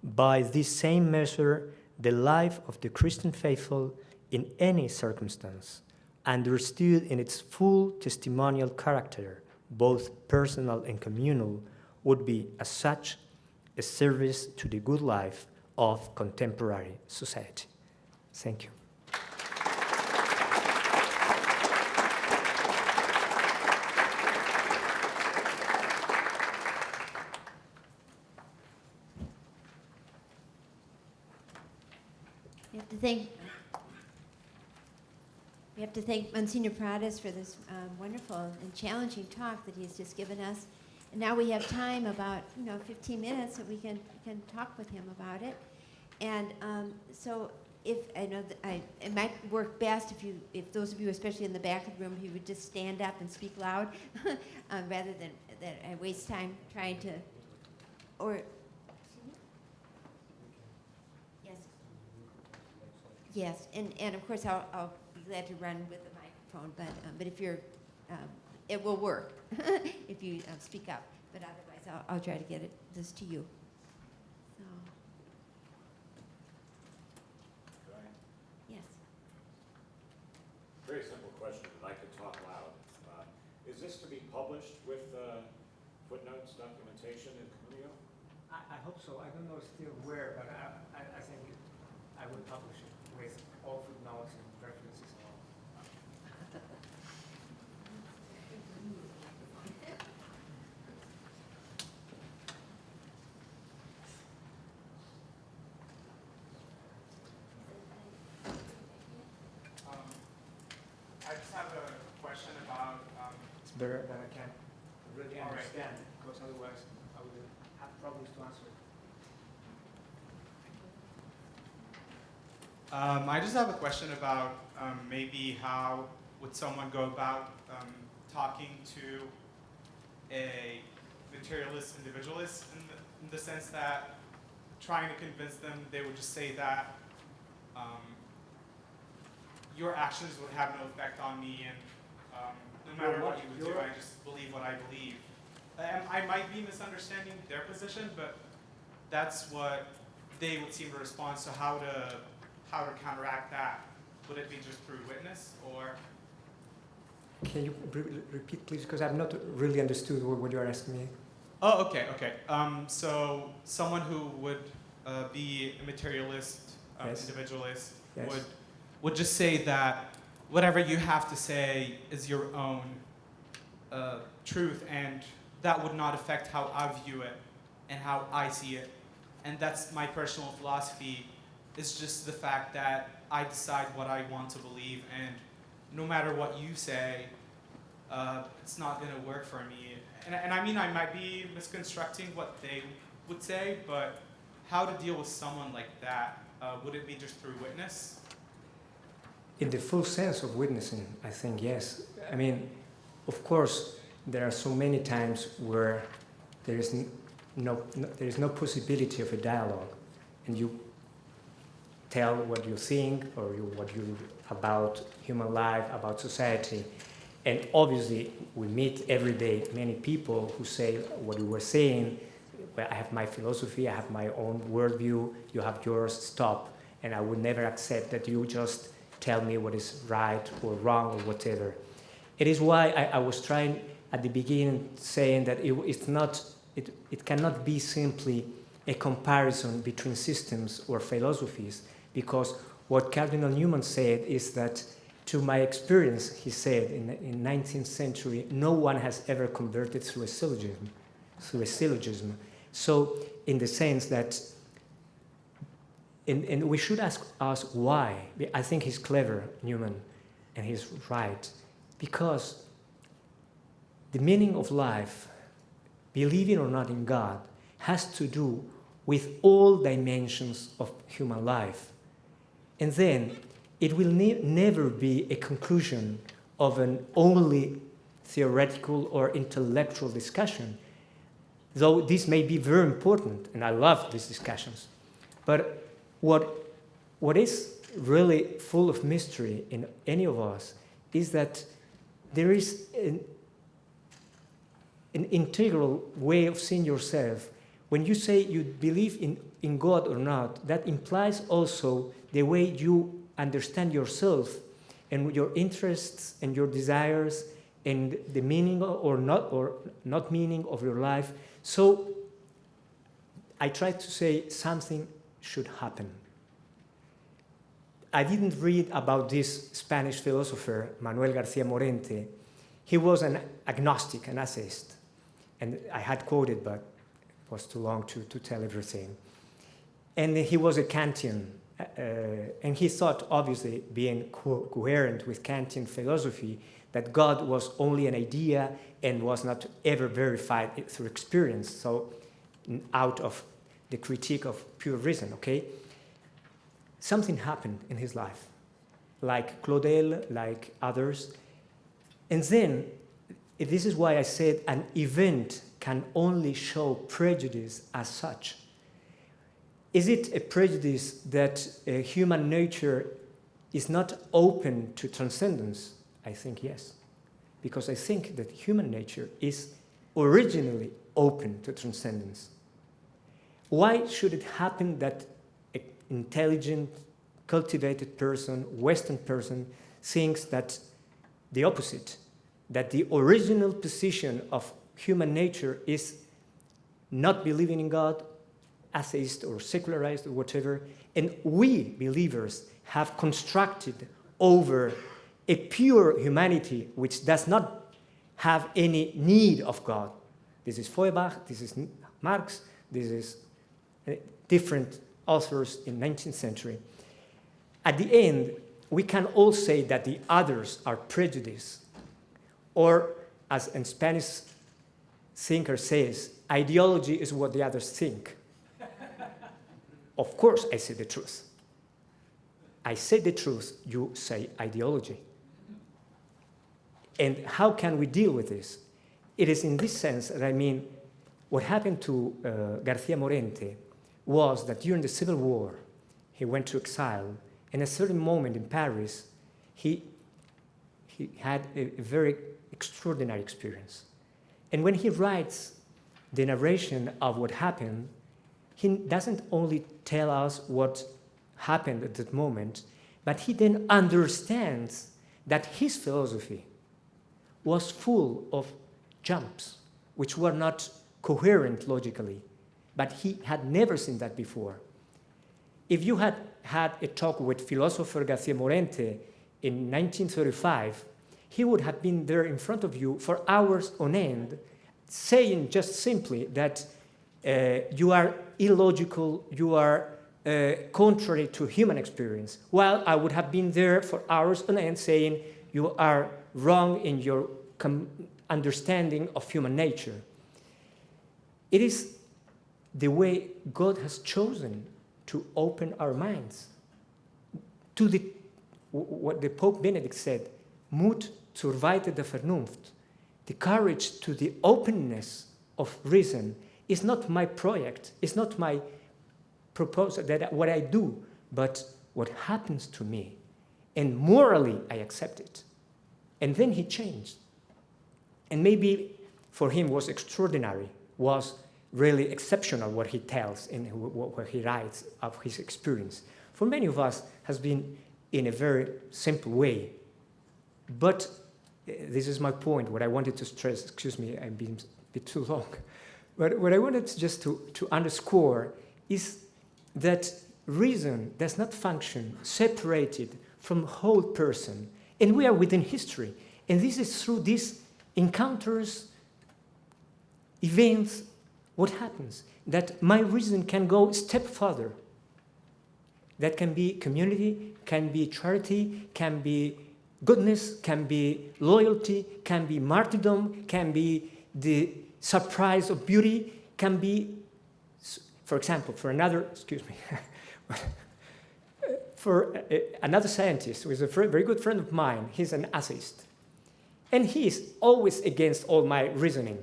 By this same measure, the life of the Christian faithful in any circumstance, understood in its full testimonial character, both personal and communal, would be as such a service to the good life of contemporary society. Thank you. We have to thank Monsignor Prades for this wonderful and challenging talk that he's just given us. And now we have time, about 15 minutes, that we can talk with him about it. And so, if I know that it might work best if those of you, especially in the back of the room, if you would just stand up and speak loud, rather than that I waste time trying to, or. Yes, and of course I'll be glad to run with the microphone, but if you're, it will work if you speak up. But otherwise, I'll try to get this to you. So. Yes. Very simple question, and I could talk loud. Is this to be published with footnotes, documentation, and Cameo? I hope so. I don't know still where, but I think I will publish it with all footnotes and references and all. I just have a question about. It's better that I can really understand, because otherwise I will have problems to answer it. I just have a question about maybe how would someone go about talking to a materialist individualist in the sense that trying to convince them, they would just say that your actions would have no effect on me, and no matter what you would do, I just believe what I believe. I might be misunderstanding their position, but that's what they would seem to respond. So how to counteract that? Would it be just through witness, or? Can you repeat, please? Because I've not really understood what you are asking me. Oh, okay. So someone who would be a materialist, Yes. individualist, Yes. would just say that whatever you have to say is your own truth, and that would not affect how I view it and how I see it. And that's my personal philosophy. It's just the fact that I decide what I want to believe, and no matter what you say, it's not going to work for me. And I mean, I might be misconstructing what they would say, but how to deal with someone like that. Would it be just through witness? In the full sense of witnessing, I think yes. I mean, of course, there are so many times where there is no possibility of a dialogue, and you tell what you think or what you about human life, about society, and obviously we meet every day many people who say what you were saying. Well, I have my philosophy, I have my own worldview, you have yours, stop, and I would never accept that you just tell me what is right or wrong or whatever. It is why I was trying at the beginning saying that it cannot be simply a comparison between systems or philosophies, because what Cardinal Newman said is that, to my experience, he said, in 19th century, no one has ever converted through a syllogism. So in the sense that, and we should ask us why. I think he's clever, Newman, and he's right, because the meaning of life, believing or not in God, has to do with all dimensions of human life. And then it will never be a conclusion of an only theoretical or intellectual discussion, though this may be very important, and I love these discussions. But what is really full of mystery in any of us is that there is an integral way of seeing yourself. When you say you believe in God or not, that implies also the way you understand yourself and your interests and your desires and the meaning or not meaning of your life. So I try to say something should happen. I didn't read about this Spanish philosopher, Manuel García Morente. He was an agnostic, an atheist. And I had quoted, but it was too long to tell everything. And he was a Kantian. And he thought, obviously, being coherent with Kantian philosophy, that God was only an idea and was not ever verified through experience. So out of the critique of pure reason, okay? Something happened in his life, like Claudel, like others. And then, this is why I said an event can only show prejudice as such. Is it a prejudice that human nature is not open to transcendence? I think yes, because I think that human nature is originally open to transcendence. Why should it happen that an intelligent, cultivated person, Western person, thinks that the opposite, that the original position of human nature is not believing in God, atheist or secularized or whatever, and we believers have constructed over a pure humanity which does not have any need of God. This is Feuerbach, this is Marx, this is different authors in 19th century. At the end, we can all say that the others are prejudiced, or as a Spanish thinker says, ideology is what the others think. Of course, I say the truth. I say the truth, you say ideology. And how can we deal with this? It is in this sense that I mean, what happened to García Morente was that during the Civil War, he went to exile, and at a certain moment in Paris, he had a very extraordinary experience. And when he writes the narration of what happened, he doesn't only tell us what happened at that moment, but he then understands that his philosophy was full of jumps, which were not coherent logically, but he had never seen that before. If you had had a talk with philosopher García Morente in 1935, he would have been there in front of you for hours on end, saying just simply that you are illogical, you are contrary to human experience, while I would have been there for hours on end saying you are wrong in your understanding of human nature. It is the way God has chosen to open our minds to what the Pope Benedict said, Mut zur Weite der Vernunft, the courage to the openness of reason is not my project, it's not my proposal, that what I do, but what happens to me. And morally, I accept it. And then he changed. And maybe for him was extraordinary, was really exceptional what he tells and what he writes of his experience. For many of us has been in a very simple way. But this is my point, what I wanted to stress, excuse me, I've been a bit too long. But what I wanted just to underscore is that reason does not function separated from whole person. And we are within history. And this is through these encounters, events, what happens? That my reason can go a step further. That can be community, can be charity, can be goodness, can be loyalty, can be martyrdom, can be the surprise of beauty, can be, for example, for another, excuse me, for another scientist who is a very good friend of mine, he's an atheist. And he is always against all my reasoning.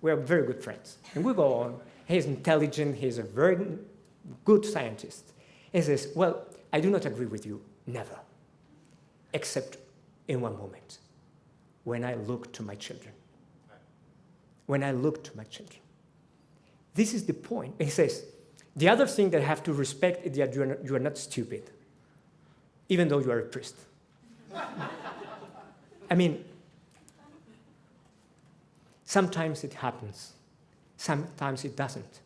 We are very good friends. And we go on. He's intelligent, he's a very good scientist. He says, well, I do not agree with you, never, except in one moment, when I look to my children. When I look to my children. This is the point. He says, the other thing that I have to respect is that you are not stupid, even though you are a priest. I mean, sometimes it happens. Sometimes it doesn't.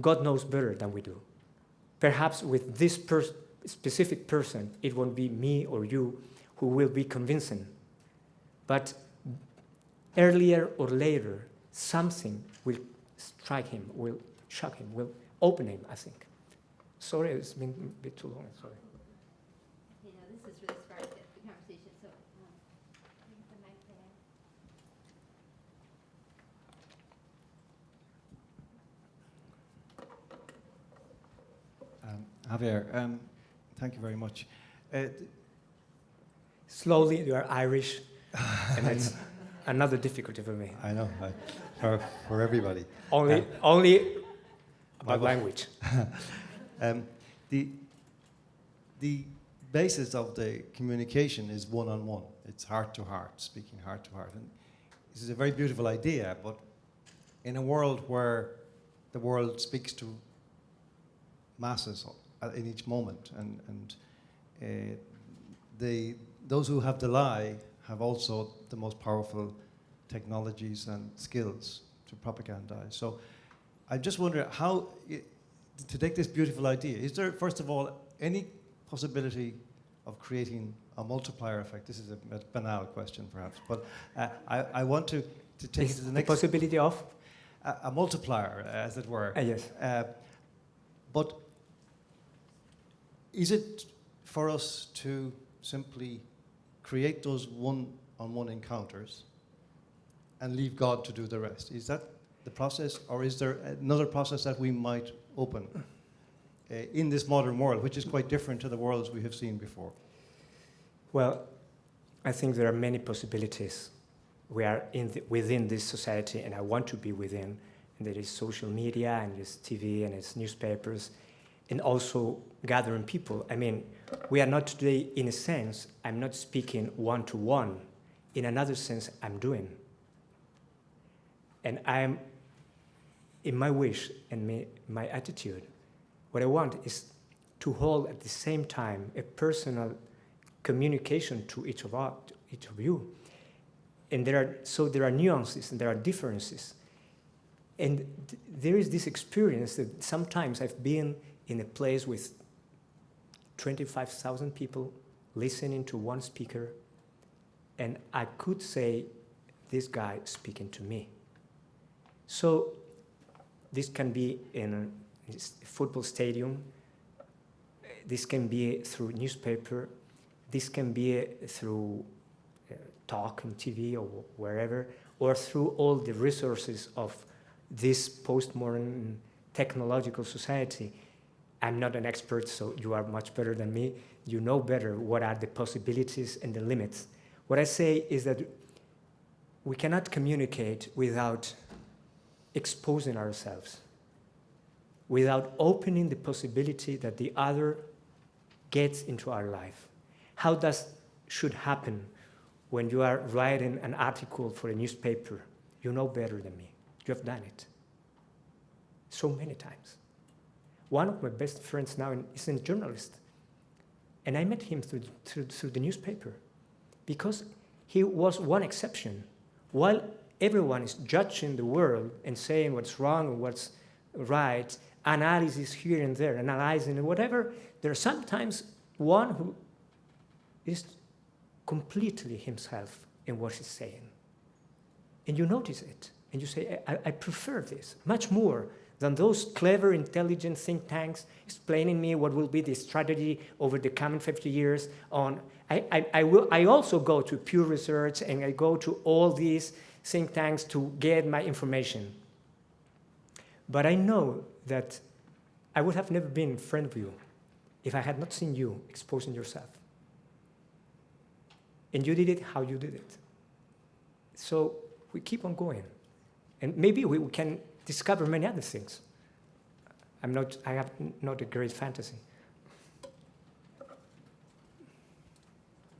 God knows better than we do. Perhaps with this specific person, it won't be me or you who will be convincing. But earlier or later, something will strike him, will shock him, will open him, I think. Sorry, it's been a bit too long, sorry. You know, this is really sparked the conversation, so bring the mic there. Javier, thank you very much. Slowly, you are Irish, and it's another difficulty for me. I know, for everybody. Only about language. The basis of the communication is one-on-one. It's heart-to-heart, speaking heart-to-heart. And this is a very beautiful idea, but in a world where the world speaks to masses in each moment, and those who have the lie have also the most powerful technologies and skills to propagandize. So I just wonder how, to take this beautiful idea, is there, first of all, any possibility of creating a multiplier effect? This is a banal question, perhaps, but I want to take it to the next... The possibility of? A multiplier, as it were. Yes. But is it for us to simply create those one-on-one encounters and leave God to do the rest? Is that the process, or is there another process that we might open in this modern world, which is quite different to the worlds we have seen before? Well, I think there are many possibilities. We are within this society, and I want to be within. And there is social media, and there's TV, and it's newspapers, and also gathering people. I mean, we are not today, in a sense, I'm not speaking one-to-one. In another sense, I'm doing. And I'm, in my wish and my attitude, what I want is to hold at the same time a personal communication to each of you. And there are nuances and there are differences. And there is this experience that sometimes I've been in a place with 25,000 people listening to one speaker, and I could say, this guy speaking to me. So this can be in a football stadium, this can be through newspaper, this can be through talk on TV or wherever, or through all the resources of this postmodern technological society. I'm not an expert, so you are much better than me. You know better what are the possibilities and the limits. What I say is that we cannot communicate without exposing ourselves, without opening the possibility that the other gets into our life. How that should happen when you are writing an article for a newspaper? You know better than me. You have done it so many times. One of my best friends now is a journalist, and I met him through the newspaper because he was one exception. While everyone is judging the world and saying what's wrong and what's right, analysis here and there, analyzing and whatever, there's sometimes one who is completely himself in what he's saying. And you notice it, and you say, I prefer this much more than those clever, intelligent think tanks explaining me what will be the strategy over the coming 50 years on. I also go to Pew Research, and I go to all these think tanks to get my information. But I know that I would have never been a friend of you if I had not seen you exposing yourself. And you did it how you did it. So we keep on going. And maybe we can discover many other things. I have not a great fantasy.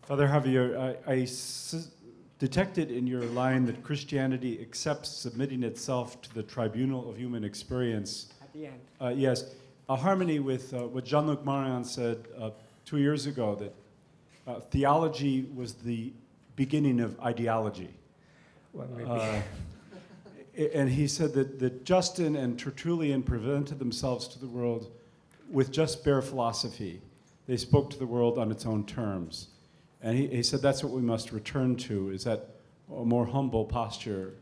Father Javier, I detected in your line that Christianity accepts submitting itself to the tribunal of human experience. At the end. Yes, a harmony with what Jean-Luc Marion said 2 years ago, that theology was the beginning of ideology. Well, maybe. And he said that Justin and Tertullian presented themselves to the world with just bare philosophy. They spoke to the world on its own terms. And he said that's what we must return to, is that a more humble posture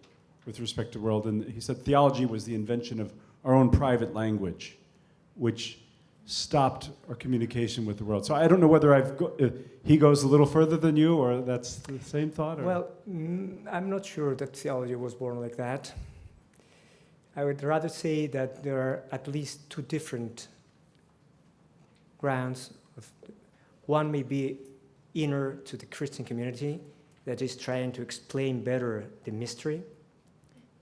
with respect to the world. And he said theology was the invention of our own private language, which stopped our communication with the world. So I don't know whether he goes a little further than you, or that's the same thought? Or? Well, I'm not sure that theology was born like that. I would rather say that there are at least two different grounds. One may be inner to the Christian community that is trying to explain better the mystery,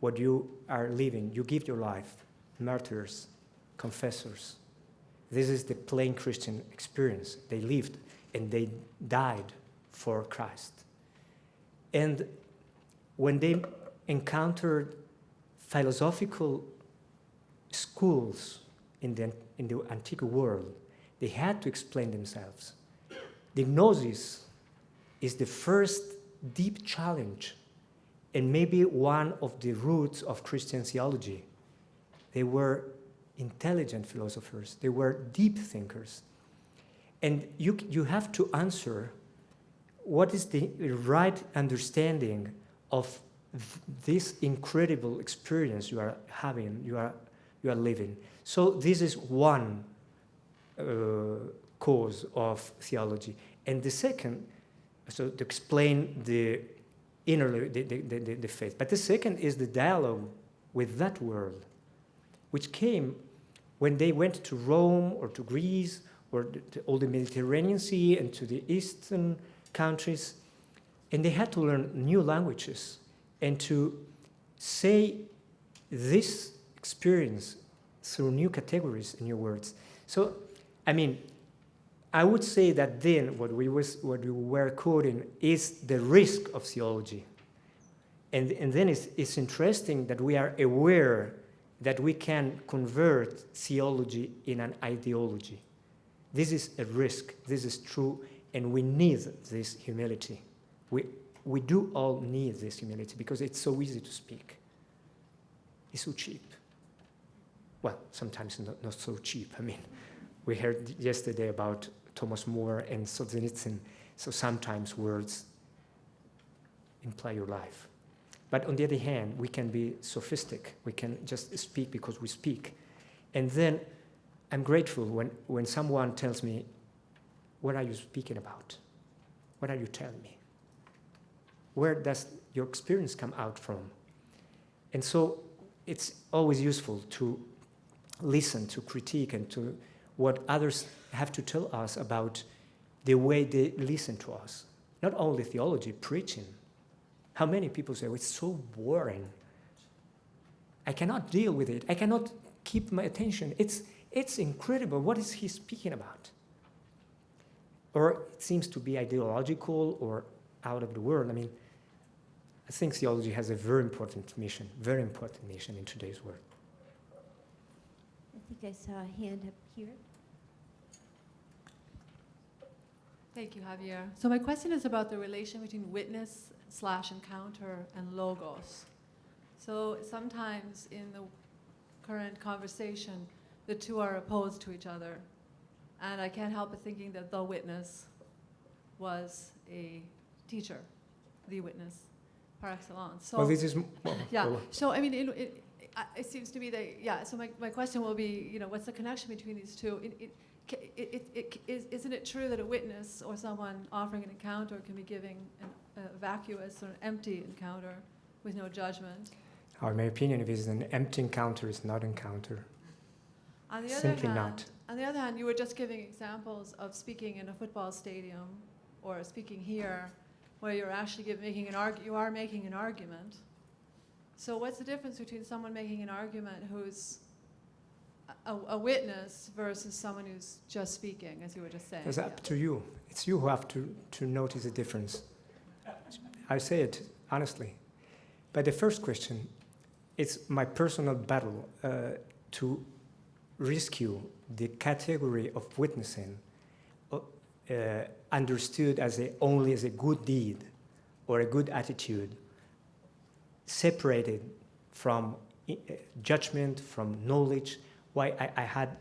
what you are living. You give your life, martyrs, confessors. This is the plain Christian experience. They lived and they died for Christ. And when they encountered philosophical schools in the antique world, they had to explain themselves. The gnosis is the first deep challenge and maybe one of the roots of Christian theology. They were intelligent philosophers. They were deep thinkers. And you have to answer what is the right understanding of this incredible experience you are having, you are living. So this is one cause of theology. And the second, so to explain the inner, the faith. But the second is the dialogue with that world, which came when they went to Rome or to Greece or to all the Mediterranean Sea and to the eastern countries, and they had to learn new languages and to say this experience through new categories and new words. So, I mean, I would say that then what we were quoting is the risk of theology. And then it's interesting that we are aware that we can convert theology in an ideology. This is a risk, this is true, and we need this humility. We do all need this humility because it's so easy to speak. It's so cheap. Well, sometimes not so cheap. I mean, we heard yesterday about Thomas More and Solzhenitsyn, so sometimes words imply your life. But on the other hand, we can be sophistic. We can just speak because we speak. And then I'm grateful when someone tells me, what are you speaking about? What are you telling me? Where does your experience come out from? And so it's always useful to listen to critique and to what others have to tell us about the way they listen to us. Not only theology, preaching. How many people say, oh, it's so boring. I cannot deal with it. I cannot keep my attention. It's incredible. What is he speaking about? Or it seems to be ideological or out of the world. I mean, I think theology has a very important mission in today's world. I think I saw a hand up here. Thank you, Javier. So my question is about the relation between witness/encounter and logos. So sometimes in the current conversation, the two are opposed to each other. And I can't help but thinking that the witness was a teacher, the witness par excellence. So, Well, this is... yeah, so I mean, it seems to me that, yeah, so my question will be, you know, what's the connection between these two? Isn't it true that a witness or someone offering an encounter can be giving a vacuous or an empty encounter with no judgment? In my opinion, if it's an empty encounter, it's not encounter. On the Simply not. On the other hand, you were just giving examples of speaking in a football stadium or speaking here, where you're actually making an argument. So what's the difference between someone making an argument who's a witness versus someone who's just speaking, as you were just saying? It's up to you. It's you who have to notice the difference. I say it honestly. But the first question, it's my personal battle to rescue the category of witnessing understood as only as a good deed or a good attitude, separated from judgment, from knowledge. Why I had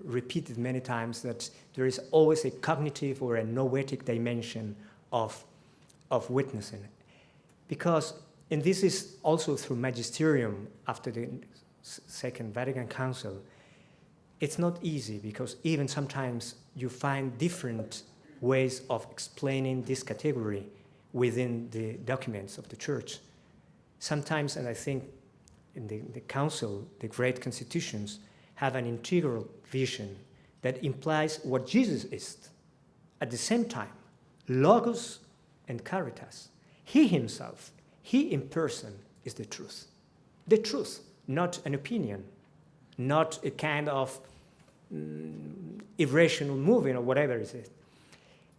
repeated many times that there is always a cognitive or a noetic dimension of witnessing. Because, and this is also through magisterium after the Second Vatican Council, it's not easy because even sometimes you find different ways of explaining this category within the documents of the Church. Sometimes, and I think in the Council, the great constitutions have an integral vision that implies what Jesus is. At the same time, Logos and Caritas. He himself, he in person is the truth. The truth, not an opinion, not a kind of irrational moving or whatever it is.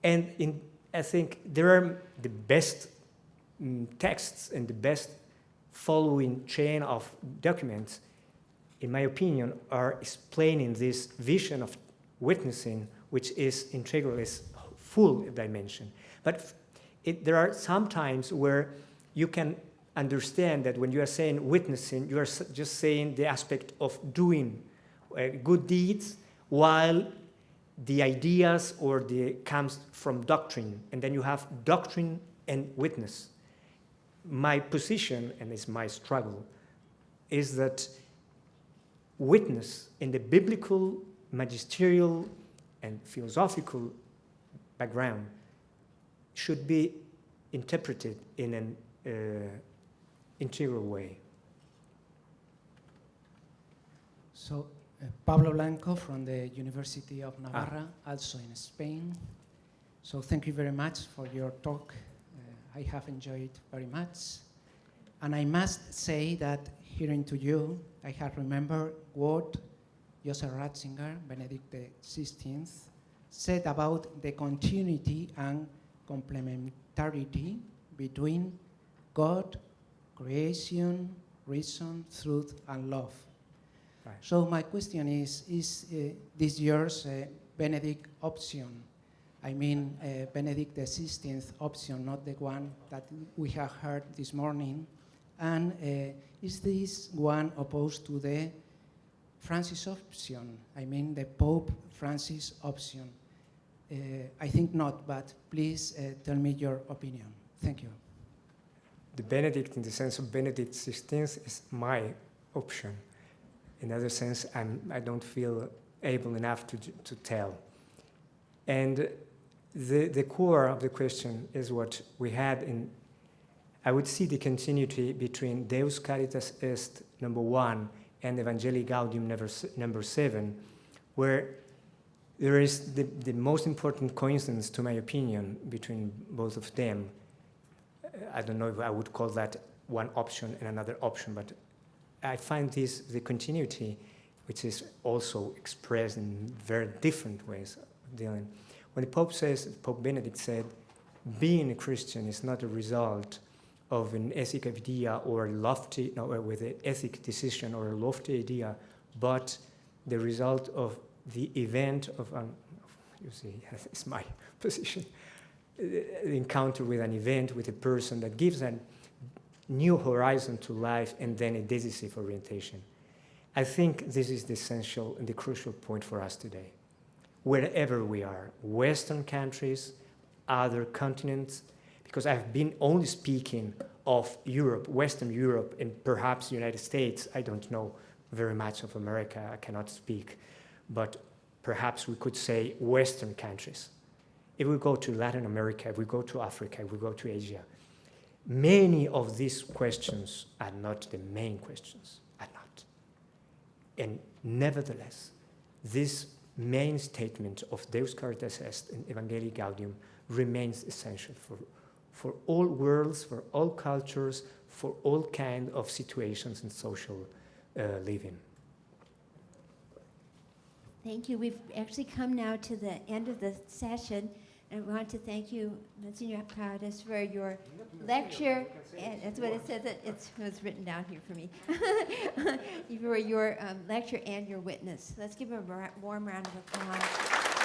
And I think there are the best texts and the best following chain of documents, in my opinion, are explaining this vision of witnessing, which is integral, is full dimension. But there are some times where you can understand that when you are saying witnessing, you are just saying the aspect of doing good deeds, while the ideas or the comes from doctrine, and then you have doctrine and witness. My position, and it's my struggle, is that witness in the biblical, magisterial, and philosophical background should be interpreted in an integral way. So, Pablo Blanco from the University of Navarra, also in Spain. So thank you very much for your talk. I have enjoyed very much. And I must say that hearing to you, I have remembered what Joseph Ratzinger, Benedict XVI, said about the continuity and complementarity between God, creation, reason, truth, and love. Right. So my question is this year's Benedict option? I mean, Benedict XVI option, not the one that we have heard this morning. And is this one opposed to the Francis option? I mean, the Pope Francis option? I think not, but please tell me your opinion. Thank you. The Benedict, in the sense of Benedict XVI, is my option. In other sense, I don't feel able enough to tell. And the core of the question is what we had in, I would see the continuity between Deus Caritas Est number 1 and Evangelii Gaudium number 7, where there is the most important coincidence, to my opinion, between both of them. I don't know if I would call that one option and another option, but I find the continuity, which is also expressed in very different ways of dealing. When the Pope says, Pope Benedict said, being a Christian is not a result of an ethic idea or a lofty, no, with an ethic decision or a lofty idea, but the result of the event of, you see, it's my position, the encounter with an event, with a person that gives a new horizon to life and then a decisive orientation. I think this is the essential and the crucial point for us today. Wherever we are, Western countries, other continents, because I've been only speaking of Europe, Western Europe, and perhaps the United States. I don't know very much of America, I cannot speak, but perhaps we could say Western countries. If we go to Latin America, if we go to Africa, if we go to Asia, many of these questions are not the main questions, are not. And nevertheless, this main statement of Deus Caritas Est and Evangelii Gaudium remains essential for all worlds, for all cultures, for all kinds of situations in social living. Thank you. We've actually come now to the end of the session, and I want to thank you, Monsignor Prades, for your lecture. And that's what it says. It was written down here for me. For your lecture and your witness. Let's give a warm round of applause.